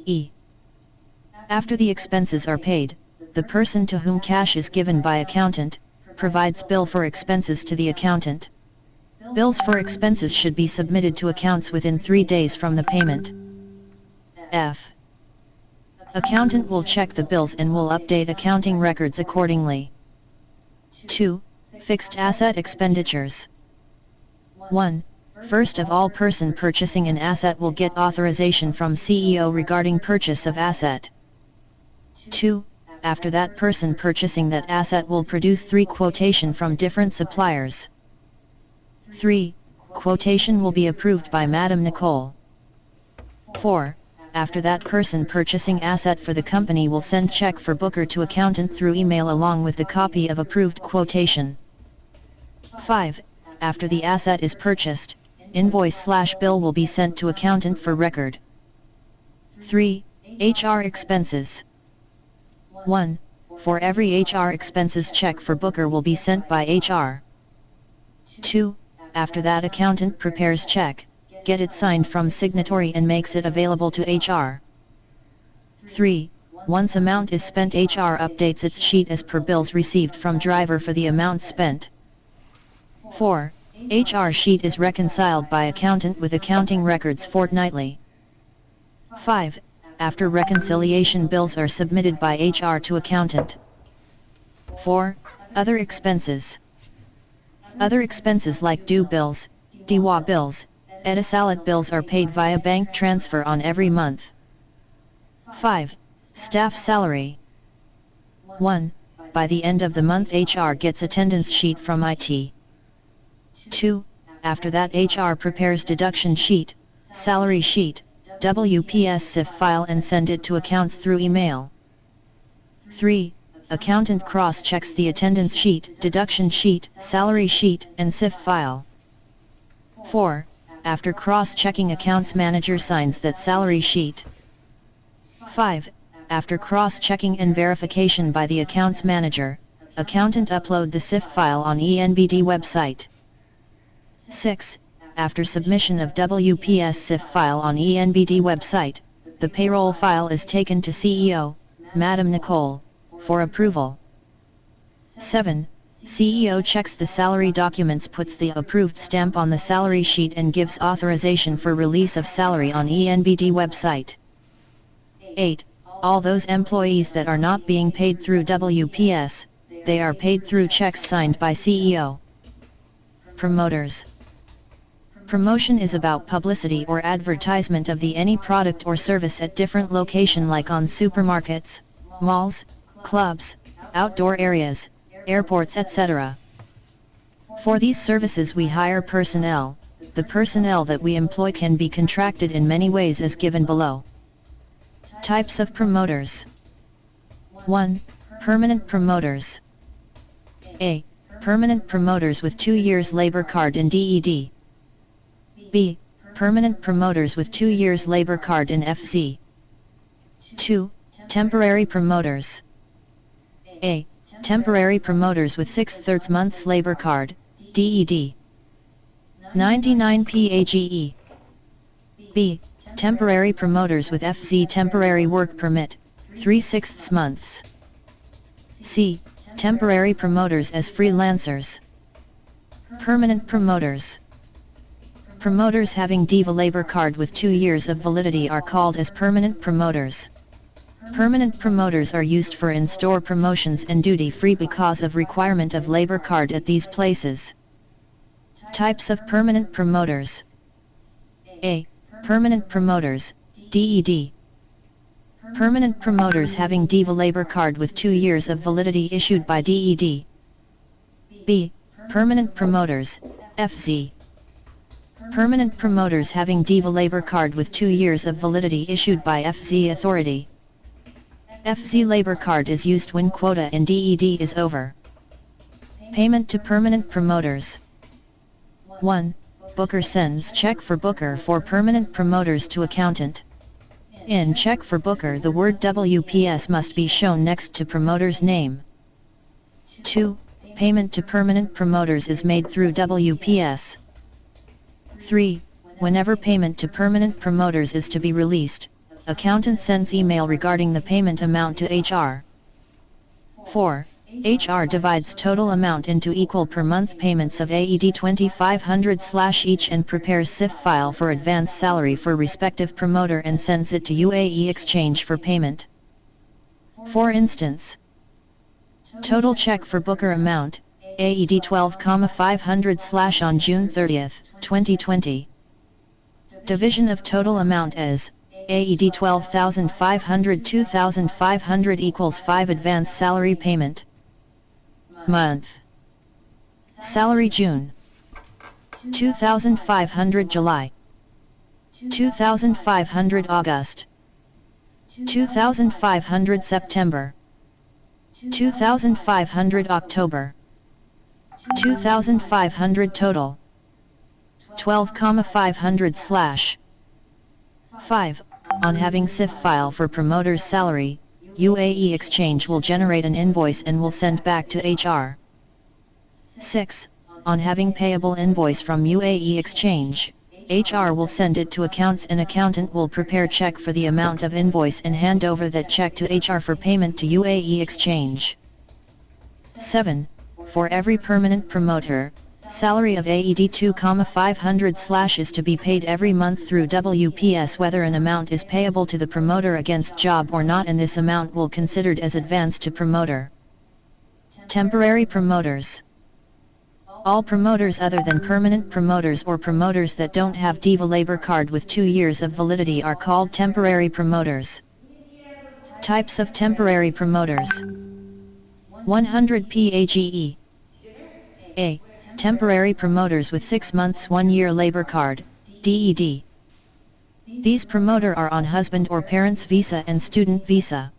E. After the expenses are paid, the person to whom cash is given by accountant provides bill for expenses to the accountant. Bills for expenses should be submitted to accounts within 3 days from the payment. F. Accountant will check the bills and will update accounting records accordingly. 2. Fixed asset expenditures. 1. First of all, person purchasing an asset will get authorization from CEO regarding purchase of asset. 2. After that, person purchasing that asset will produce 3 quotation from different suppliers. 3. Quotation will be approved by Madam Nicole. 4. After that, person purchasing asset for the company will send check for booker to accountant through email along with the copy of approved quotation. 5. After the asset is purchased, invoice/bill will be sent to accountant for record. 3. HR expenses. 1. For every HR expenses, check for booker will be sent by HR. 2. After that, accountant prepares check, get it signed from signatory and makes it available to HR. 3. Once amount is spent, HR updates its sheet as per bills received from driver for the amount spent. 4. HR sheet is reconciled by accountant with accounting records fortnightly. 5. After reconciliation, bills are submitted by HR to accountant. 4. Other expenses. Other expenses like due bills, DWA bills, Etisalat bills are paid via bank transfer on every month. 5. Staff salary. 1. By the end of the month, HR gets attendance sheet from IT. 2. After that, HR prepares deduction sheet, salary sheet, WPS SIF file and send it to accounts through email. 3. Accountant cross-checks the attendance sheet, deduction sheet, salary sheet, and SIF file. 4. After cross-checking, accounts manager signs that salary sheet. 5. After cross-checking and verification by the accounts manager, accountant upload the SIF file on ENBD website. 6. After submission of WPS SIF file on ENBD website, the payroll file is taken to CEO, Madam Nicole, for approval. 7. CEO checks the salary documents, puts the approved stamp on the salary sheet and gives authorization for release of salary on ENBD website. 8. All those employees that are not being paid through WPS, they are paid through checks signed by CEO. Promoters. Promotion is about publicity or advertisement of the any product or service at different location, like on supermarkets, malls, clubs, outdoor areas, airports, etc. For these services we hire personnel. The personnel that we employ can be contracted in many ways as given below. Types of promoters. 1. Permanent promoters. A. Permanent promoters with 2 years labor card in DED. B. Permanent promoters with 2 years labor card in FZ. 2. Temporary promoters. A. Temporary promoters with 6/3 months labor card, DED. 99 PAGE. B. Temporary promoters with FZ temporary work permit, 3/6 months. C. Temporary promoters as freelancers. Permanent promoters. Promoters having DEVA labor card with 2 years of validity are called as permanent promoters. Permanent promoters are used for in-store promotions and duty-free because of requirement of labor card at these places. Types of permanent promoters. A. Permanent promoters, DED. Permanent promoters having DEVA labor card with 2 years of validity issued by DED. B. Permanent promoters, FZ. Permanent promoters having DEVA labor card with 2 years of validity issued by FZ authority. FZ labor card is used when quota in DED is over. Payment to permanent promoters. 1. Booker sends check for Booker for permanent promoters to accountant. In check for Booker, the word WPS must be shown next to promoter's name. 2. Payment to permanent promoters is made through WPS. 3. Whenever payment to permanent promoters is to be released, accountant sends email regarding the payment amount to HR. 4. HR divides total amount into equal per month payments of AED 2500/each and prepares SIF file for advance salary for respective promoter and sends it to UAE exchange for payment. For instance, total check for Booker amount, AED 12,500/ on June 30, 2020. Division of total amount as AED 12,500 2,500 equals 5 advance salary payment. Month. Salary June. 2,500 July. 2,500 August. 2,500 September. 2,500 October. 2,500 total. 12,500/. 5. On having SIF file for promoter's salary, UAE exchange will generate an invoice and will send back to HR. 6. On having payable invoice from UAE exchange, HR will send it to accounts and accountant will prepare check for the amount of invoice and hand over that check to HR for payment to UAE exchange. 7. For every permanent promoter, salary of AED 2,500/ is to be paid every month through WPS whether an amount is payable to the promoter against job or not, and this amount will considered as advance to promoter. Temporary promoters. All promoters other than permanent promoters or promoters that don't have DIVA labor card with 2 years of validity are called temporary promoters. Types of temporary promoters. 100 PAGE. A. Temporary promoters with 6 months 1 year labor card, DED. These promoter are on husband or parent's visa and student visa.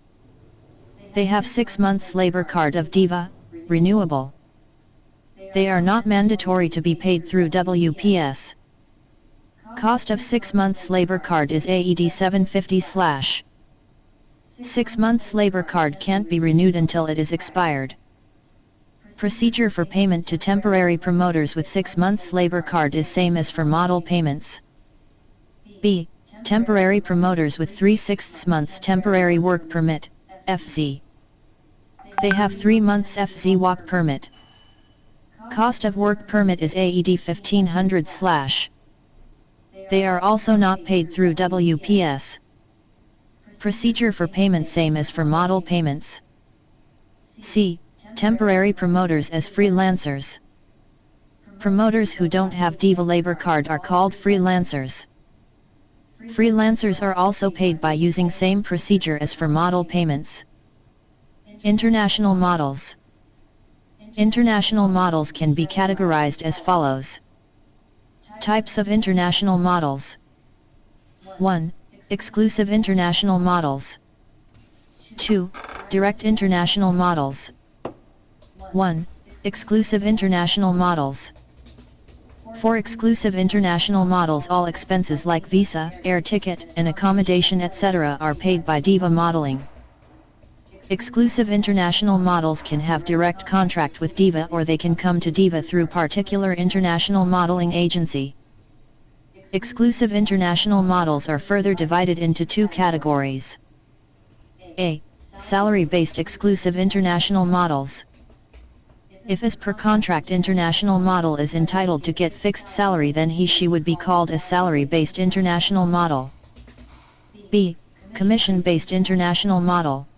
They have 6 months labor card of DIVA, renewable. They are not mandatory to be paid through WPS. Cost of 6 months labor card is AED 750/. 6 months labor card can't be renewed until it is expired. Procedure for payment to temporary promoters with 6 months labor card is same as for model payments. B. Temporary promoters with 3/6 months temporary work permit, FZ. They have 3 months FZ work permit. Cost of work permit is AED 1500/. They are also not paid through WPS. Procedure for payment same as for model payments. C. Temporary promoters as freelancers. Promoters who don't have DIVA labor card are called freelancers. Freelancers are also paid by using same procedure as for model payments. International models. International models can be categorized as follows. Types of international models. 1. Exclusive international models. 2. Direct international models. 1. Exclusive international models. For exclusive international models, all expenses like visa, air ticket, and accommodation etc. are paid by DIVA modeling. Exclusive international models can have direct contract with DIVA or they can come to DIVA through particular international modeling agency. Exclusive international models are further divided into 2 categories. A. Salary-based exclusive international models. If as per contract international model is entitled to get fixed salary, then he/she would be called as salary-based international model. B. Commission-based international model.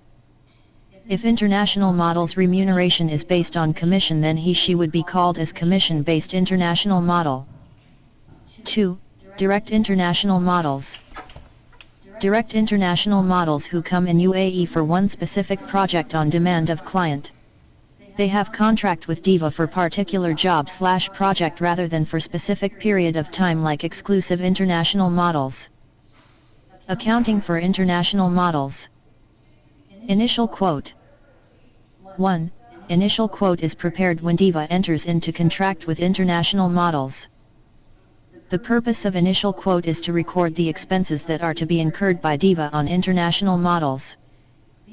If international model's remuneration is based on commission, then he/she would be called as commission-based international model. 2. Direct international models. Direct international models who come in UAE for one specific project on demand of client. They have contract with DIVA for particular job/project rather than for specific period of time like exclusive international models. Accounting for international models. Initial quote. 1. Initial quote is prepared when DIVA enters into contract with international models. The purpose of initial quote is to record the expenses that are to be incurred by DIVA on international models.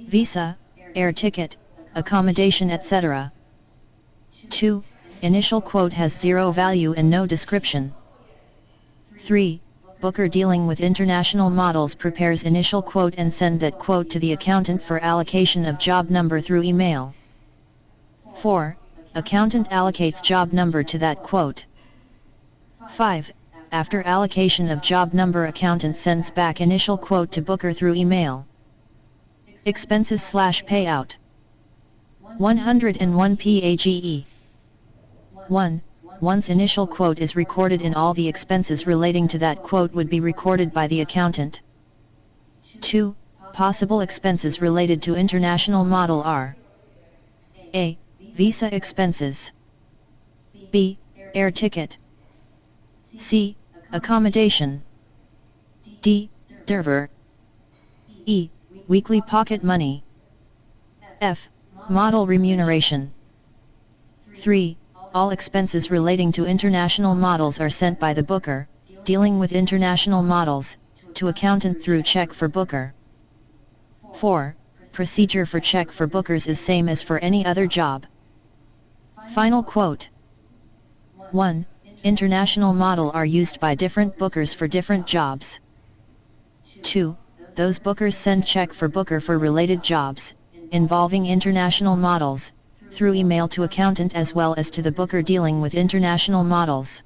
Visa, air ticket, accommodation etc. 2. Initial quote has 0 value and no description. 3. Booker dealing with international models prepares initial quote and send that quote to the accountant for allocation of job number through email. 4. Accountant allocates job number to that quote. 5. After allocation of job number, accountant sends back initial quote to Booker through email. Expenses/payout. 101 PAGE. 1. Once initial quote is recorded in, all the expenses relating to that quote would be recorded by the accountant. 2. Possible expenses related to international model are: A. Visa expenses. B. Air ticket. C. Accommodation. D. Derver. E. Weekly pocket money. F. Model remuneration. 3. All expenses relating to international models are sent by the Booker, dealing with international models, to accountant through check for Booker. 4. Procedure for check for Bookers is same as for any other job. Final quote. 1. international model are used by different bookers for different jobs. 2. Those bookers send check for booker for related jobs, involving international models, through email to accountant as well as to the booker dealing with international models.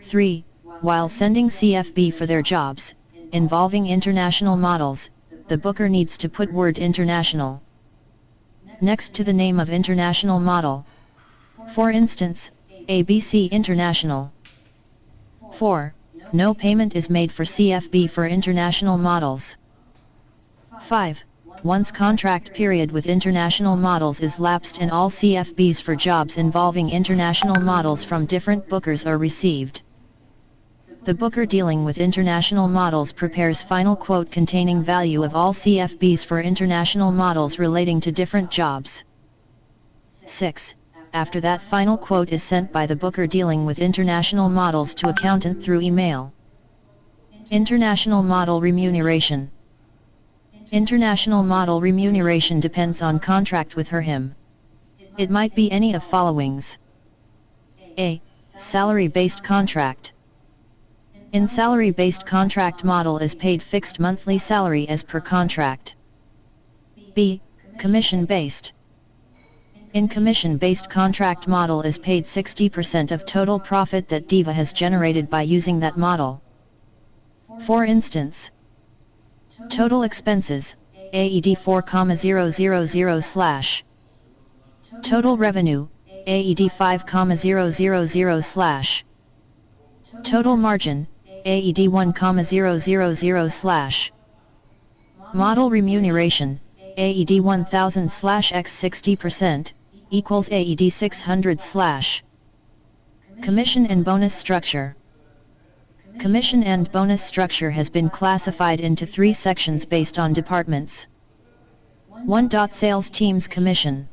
3. While sending CFB for their jobs, involving international models, the booker needs to put word international next to the name of international model. For instance, ABC International. 4. No payment is made for CFB for international models. 5. Once contract period with international models is lapsed and all CFBs for jobs involving international models from different bookers are received, the booker dealing with international models prepares final quote containing value of all CFBs for international models relating to different jobs. 6. After that final quote is sent by the booker dealing with international models to accountant through email. International model remuneration. International model remuneration depends on contract with her/him. It might be any of followings. A. Salary-based contract. In salary-based contract model is paid fixed monthly salary as per contract. B. Commission-based. In commission-based contract model is paid 60% of total profit that Diva has generated by using that model. For instance, total expenses, AED 4,000 / total revenue, AED 5,000 / total margin, AED 1,000 / model remuneration, AED 1000 / x 60%, equals AED 600 / commission and bonus structure. Commission and bonus structure has been classified into 3 sections based on departments. 1. Sales team's commission.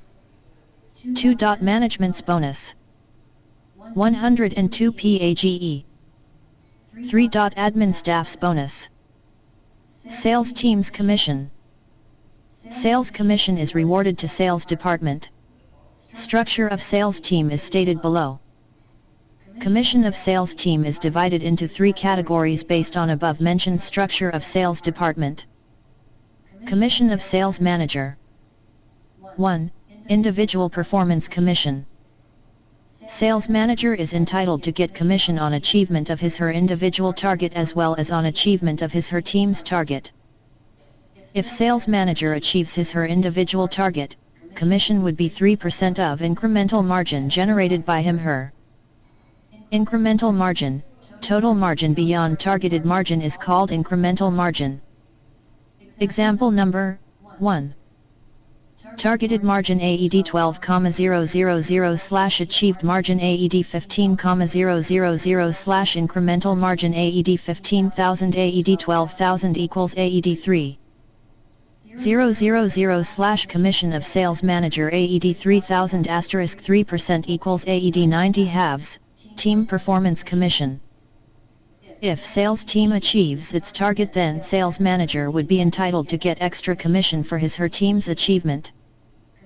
2. Management's bonus. 102 PAGE. 3. Admin staff's bonus. Sales team's commission. Sales commission is rewarded to sales department. Structure of sales team is stated below. Commission of sales team is divided into 3 categories based on above mentioned structure of sales department. Commission of sales manager. 1. Individual performance commission. Sales manager is entitled to get commission on achievement of his/her individual target as well as on achievement of his/her team's target. If sales manager achieves his/her individual target, commission would be 3% of incremental margin generated by him/her. Incremental margin, total margin beyond targeted margin is called incremental margin. Example number 1. Targeted margin AED 12,000 / achieved margin AED 15,000 / incremental margin AED 15,000 AED 12,000 equals AED 3,000 / commission of sales manager AED 3,000 * 3% equals AED 90/2, team performance commission. If sales team achieves its target, then sales manager would be entitled to get extra commission for his/her team's achievement.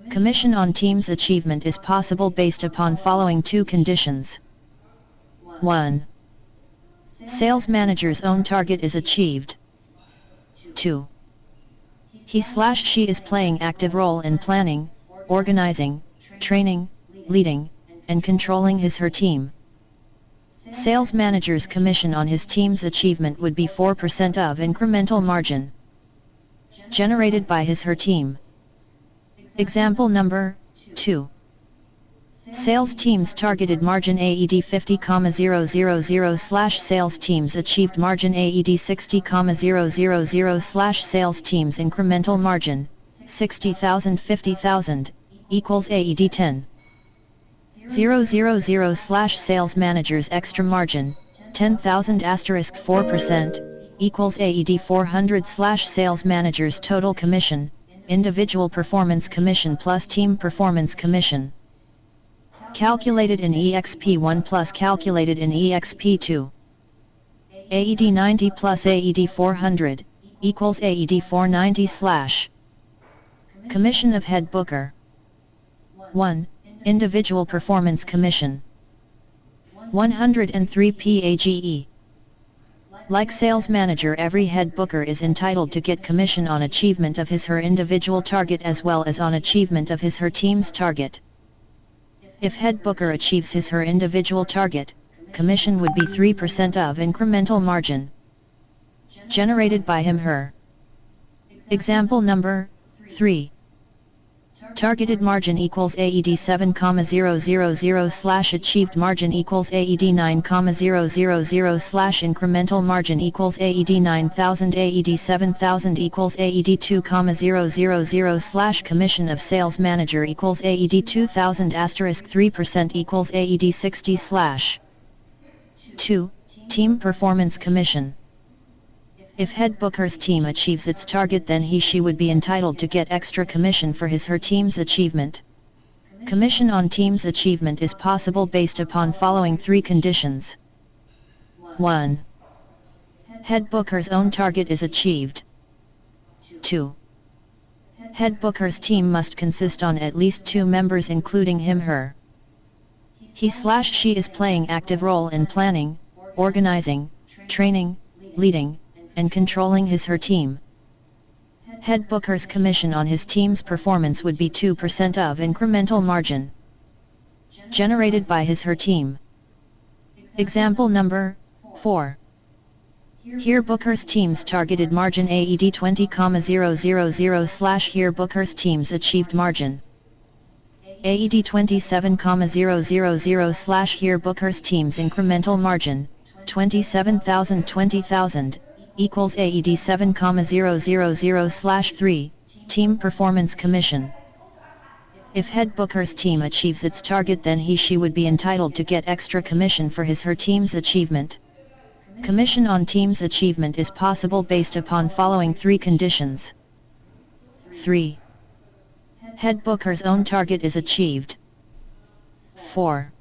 Commission on team's achievement is possible based upon following 2 conditions. 1. Sales manager's own target is achieved. 2. He/she is playing active role in planning, organizing, training, leading, and controlling his/her team. Sales manager's commission on his team's achievement would be 4% of incremental margin generated by his/her team. Example number 2. Sales team's targeted margin AED 50,000 / sales team's achieved margin AED 60,000 / sales team's incremental margin 60,000 50,000 equals AED 10,000 / sales manager's extra margin 10,000 * 4% equals AED 400 / sales manager's total commission, individual performance commission plus team performance commission. Calculated in EXP1 plus calculated in EXP2. AED 90 plus AED 400 equals AED 490 / commission of head booker. 1. Individual performance commission. 103 PAGE. Like sales manager, every head booker is entitled to get commission on achievement of his/her individual target as well as on achievement of his/her team's target. If head booker achieves his/her individual target, commission would be 3% of incremental margin generated by him/her. Example number 3. Targeted margin equals AED 7,000 / achieved margin equals AED 9,000 / incremental margin equals AED 9,000 AED 7,000 equals AED 2,000 / commission of sales manager equals AED 2,000 * 3% equals AED 60 / 2. Team performance commission. If head booker's team achieves its target, then he/she would be entitled to get extra commission for his/her team's achievement. Commission on team's achievement is possible based upon following 3 conditions. 1. Head booker's own target is achieved. 2. Head booker's team must consist on at least 2 members including him/her. He/she is playing active role in planning, organizing, training, leading, and controlling his/her team. Head booker's commission on his team's performance would be 2% of incremental margin generated by his/her team. Example number 4. Here booker's team's targeted margin AED 20,000 / here booker's team's achieved margin AED 27,000 / here booker's team's incremental margin 27,000 20,000 equals AED 7,000 / 3, team performance commission. If head booker's team achieves its target, then he/she would be entitled to get extra commission for his/her team's achievement. Commission on team's achievement is possible based upon following 3 conditions. 3. Head booker's own target is achieved. 4.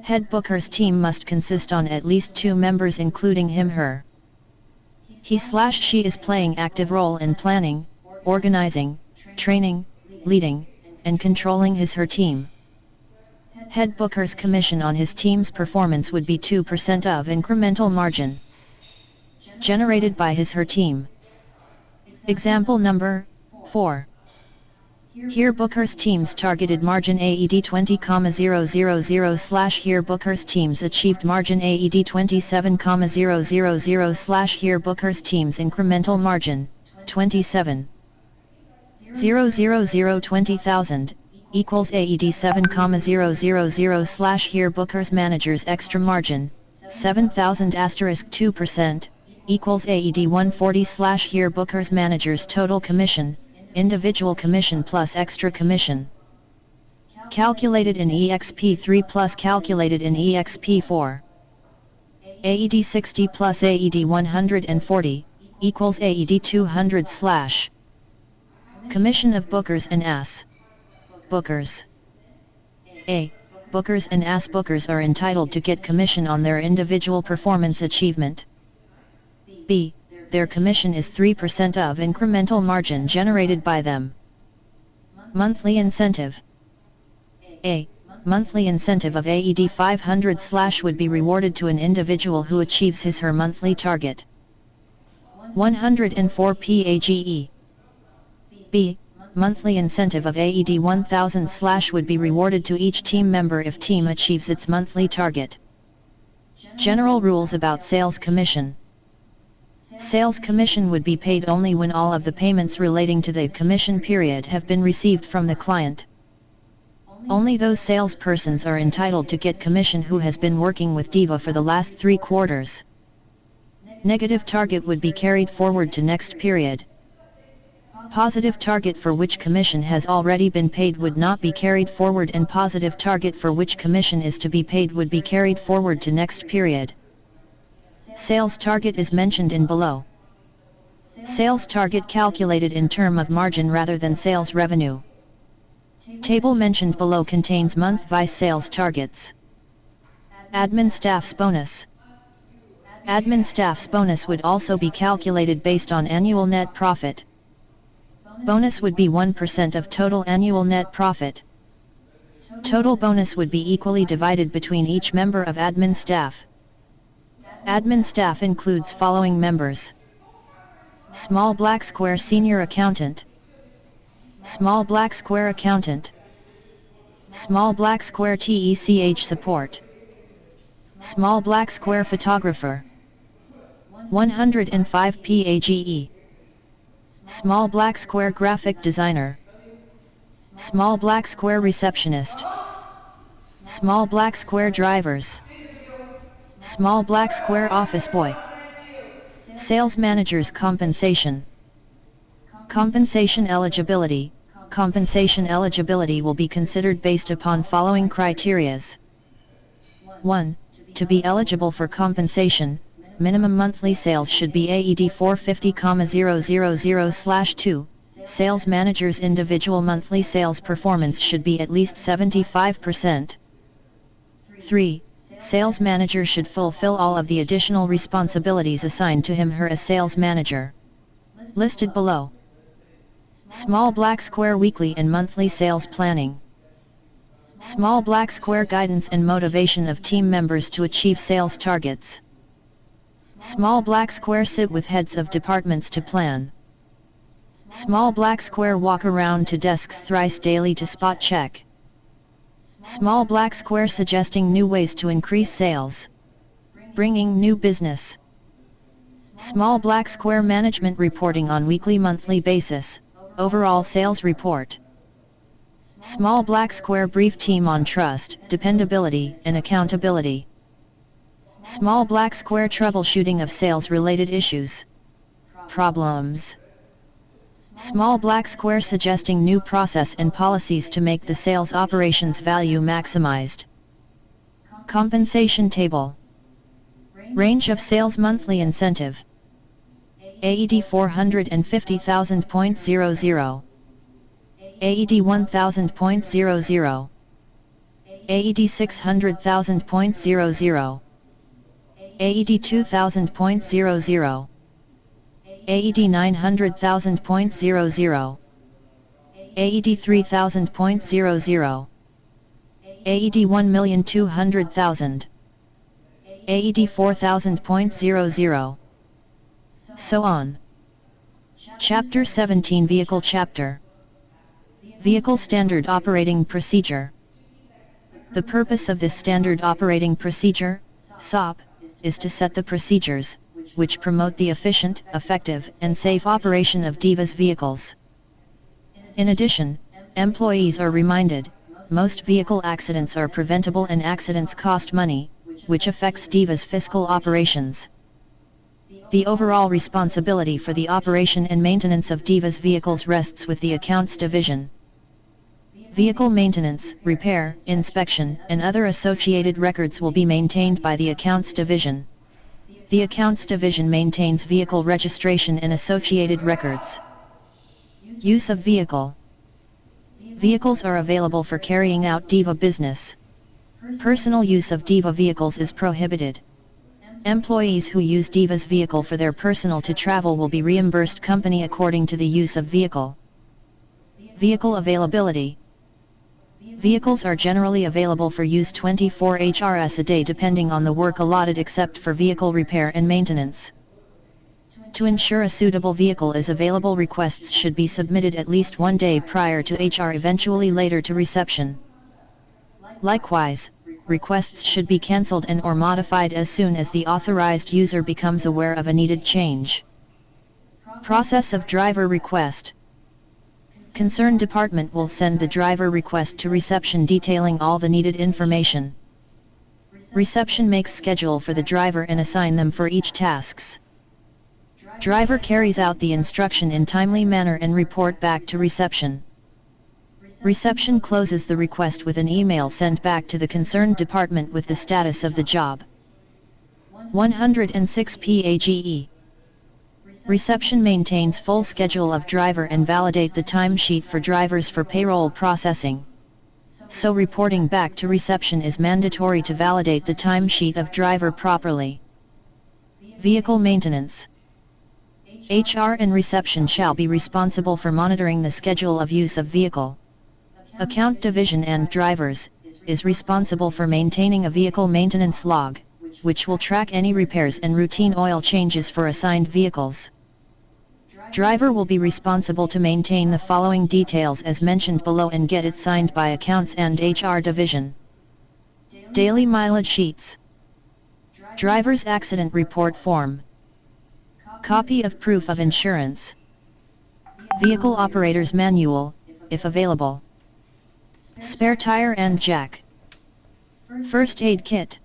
Head booker's team must consist on at least 2 members including him/her. He/she is playing active role in planning, organizing, training, leading, and controlling his/her team. Head booker's commission on his team's performance would be 2% of incremental margin generated by his/her team. Example number 4. Here booker's team's targeted margin AED 20,000 / here booker's team's achieved margin AED 27,000 / here booker's team's incremental margin 27,000 20,000 equals AED 7,000 / here booker's manager's extra margin 7,000 * 2% equals AED 140 / here booker's manager's total commission, individual commission plus extra commission. Calculated in EXP3 plus calculated in EXP4. AED 60 plus AED 140 equals AED 200 / Commission of bookers and AS. Bookers. A. Bookers and AS bookers are entitled to get commission on their individual performance achievement. B. Their commission is 3% of incremental margin generated by them. Monthly incentive. A. Monthly incentive of AED 500 / would be rewarded to an individual who achieves his/her monthly target. 104 PAGE. B. Monthly incentive of AED 1000 / would be rewarded to each team member if team achieves its monthly target. General rules about sales commission. Sales commission would be paid only when all of the payments relating to the commission period have been received from the client. Only those salespersons are entitled to get commission who has been working with Diva for the last 3 quarters. Negative target would be carried forward to next period. Positive target for which commission has already been paid would not be carried forward, and positive target for which commission is to be paid would be carried forward to next period. Sales target is mentioned in below. Sales target calculated in term of margin rather than sales revenue. Table mentioned below contains month-wise sales targets. Admin staff's bonus. Admin staff's bonus would also be calculated based on annual net profit. Bonus would be 1% of total annual net profit. Total bonus would be equally divided between each member of admin staff. Admin staff includes following members: Small black square senior accountant, Small black square accountant, Small black square tech support, Small black square photographer, 105 PAGE, Small black square graphic designer, Small black square receptionist, Small black square drivers, Small black square office boy. Sales manager's compensation. Compensation eligibility. Compensation eligibility will be considered based upon following criterias. 1. To be eligible for compensation, minimum monthly sales should be AED 450,000/2. Sales manager's individual monthly sales performance should be at least 75%. 3. Sales manager should fulfill all of the additional responsibilities assigned to him/her as sales manager, listed below. Small black square weekly and monthly sales planning. Small black square guidance and motivation of team members to achieve sales targets. Small black square sit with heads of departments to plan. Small black square walk around to desks thrice daily to spot check. Small black square suggesting new ways to increase sales. Bringing new business. Small black square management reporting on weekly monthly basis, overall sales report. Small black square brief team on trust, dependability, and accountability. Small black square troubleshooting of sales related issues. Problems. Small black square suggesting new process and policies to make the sales operations value maximized. Compensation table. Range of sales monthly incentive. AED 450,000.00, AED 1,000.00, AED 600,000.00, AED 2,000.00, AED 900,000.00, AED 3,000.00, AED 1,200,000, AED 4,000.00, so on. Chapter 17 Vehicle Chapter. Vehicle Standard Operating Procedure. The purpose of this Standard Operating Procedure, SOP, is to set the procedures, which promote the efficient, effective, and safe operation of DIVA's vehicles. In addition, employees are reminded, most vehicle accidents are preventable and accidents cost money, which affects DIVA's fiscal operations. The overall responsibility for the operation and maintenance of DIVA's vehicles rests with the Accounts Division. Vehicle maintenance, repair, inspection, and other associated records will be maintained by the Accounts Division. The Accounts Division maintains vehicle registration and associated records. Use of vehicle. Vehicles are available for carrying out DIVA business. Personal use of DIVA vehicles is prohibited. Employees who use DIVA's vehicle for their personal to travel will be reimbursed company according to the use of vehicle. Vehicle availability. Vehicles are generally available for use 24 HRS a day depending on the work allotted except for vehicle repair and maintenance. To ensure a suitable vehicle is available, requests should be submitted at least one day prior to HR, eventually later to reception. Likewise, requests should be cancelled and or modified as soon as the authorized user becomes aware of a needed change. Process of driver request. Concerned department will send the driver request to reception detailing all the needed information. Reception makes schedule for the driver and assign them for each tasks. Driver carries out the instruction in timely manner and report back to reception. Reception closes the request with an email sent back to the concerned department with the status of the job. 106 PAGE. Reception maintains full schedule of driver and validate the timesheet for drivers for payroll processing. So reporting back to reception is mandatory to validate the timesheet of driver properly. Vehicle maintenance. HR and reception shall be responsible for monitoring the schedule of use of vehicle. Account division and drivers, is responsible for maintaining a vehicle maintenance log, which will track any repairs and routine oil changes for assigned vehicles. Driver will be responsible to maintain the following details as mentioned below and get it signed by accounts and HR division. Daily mileage sheets. Driver's accident report form. Copy of proof of insurance. Vehicle operator's manual, if available. Spare tire and jack. First aid kit.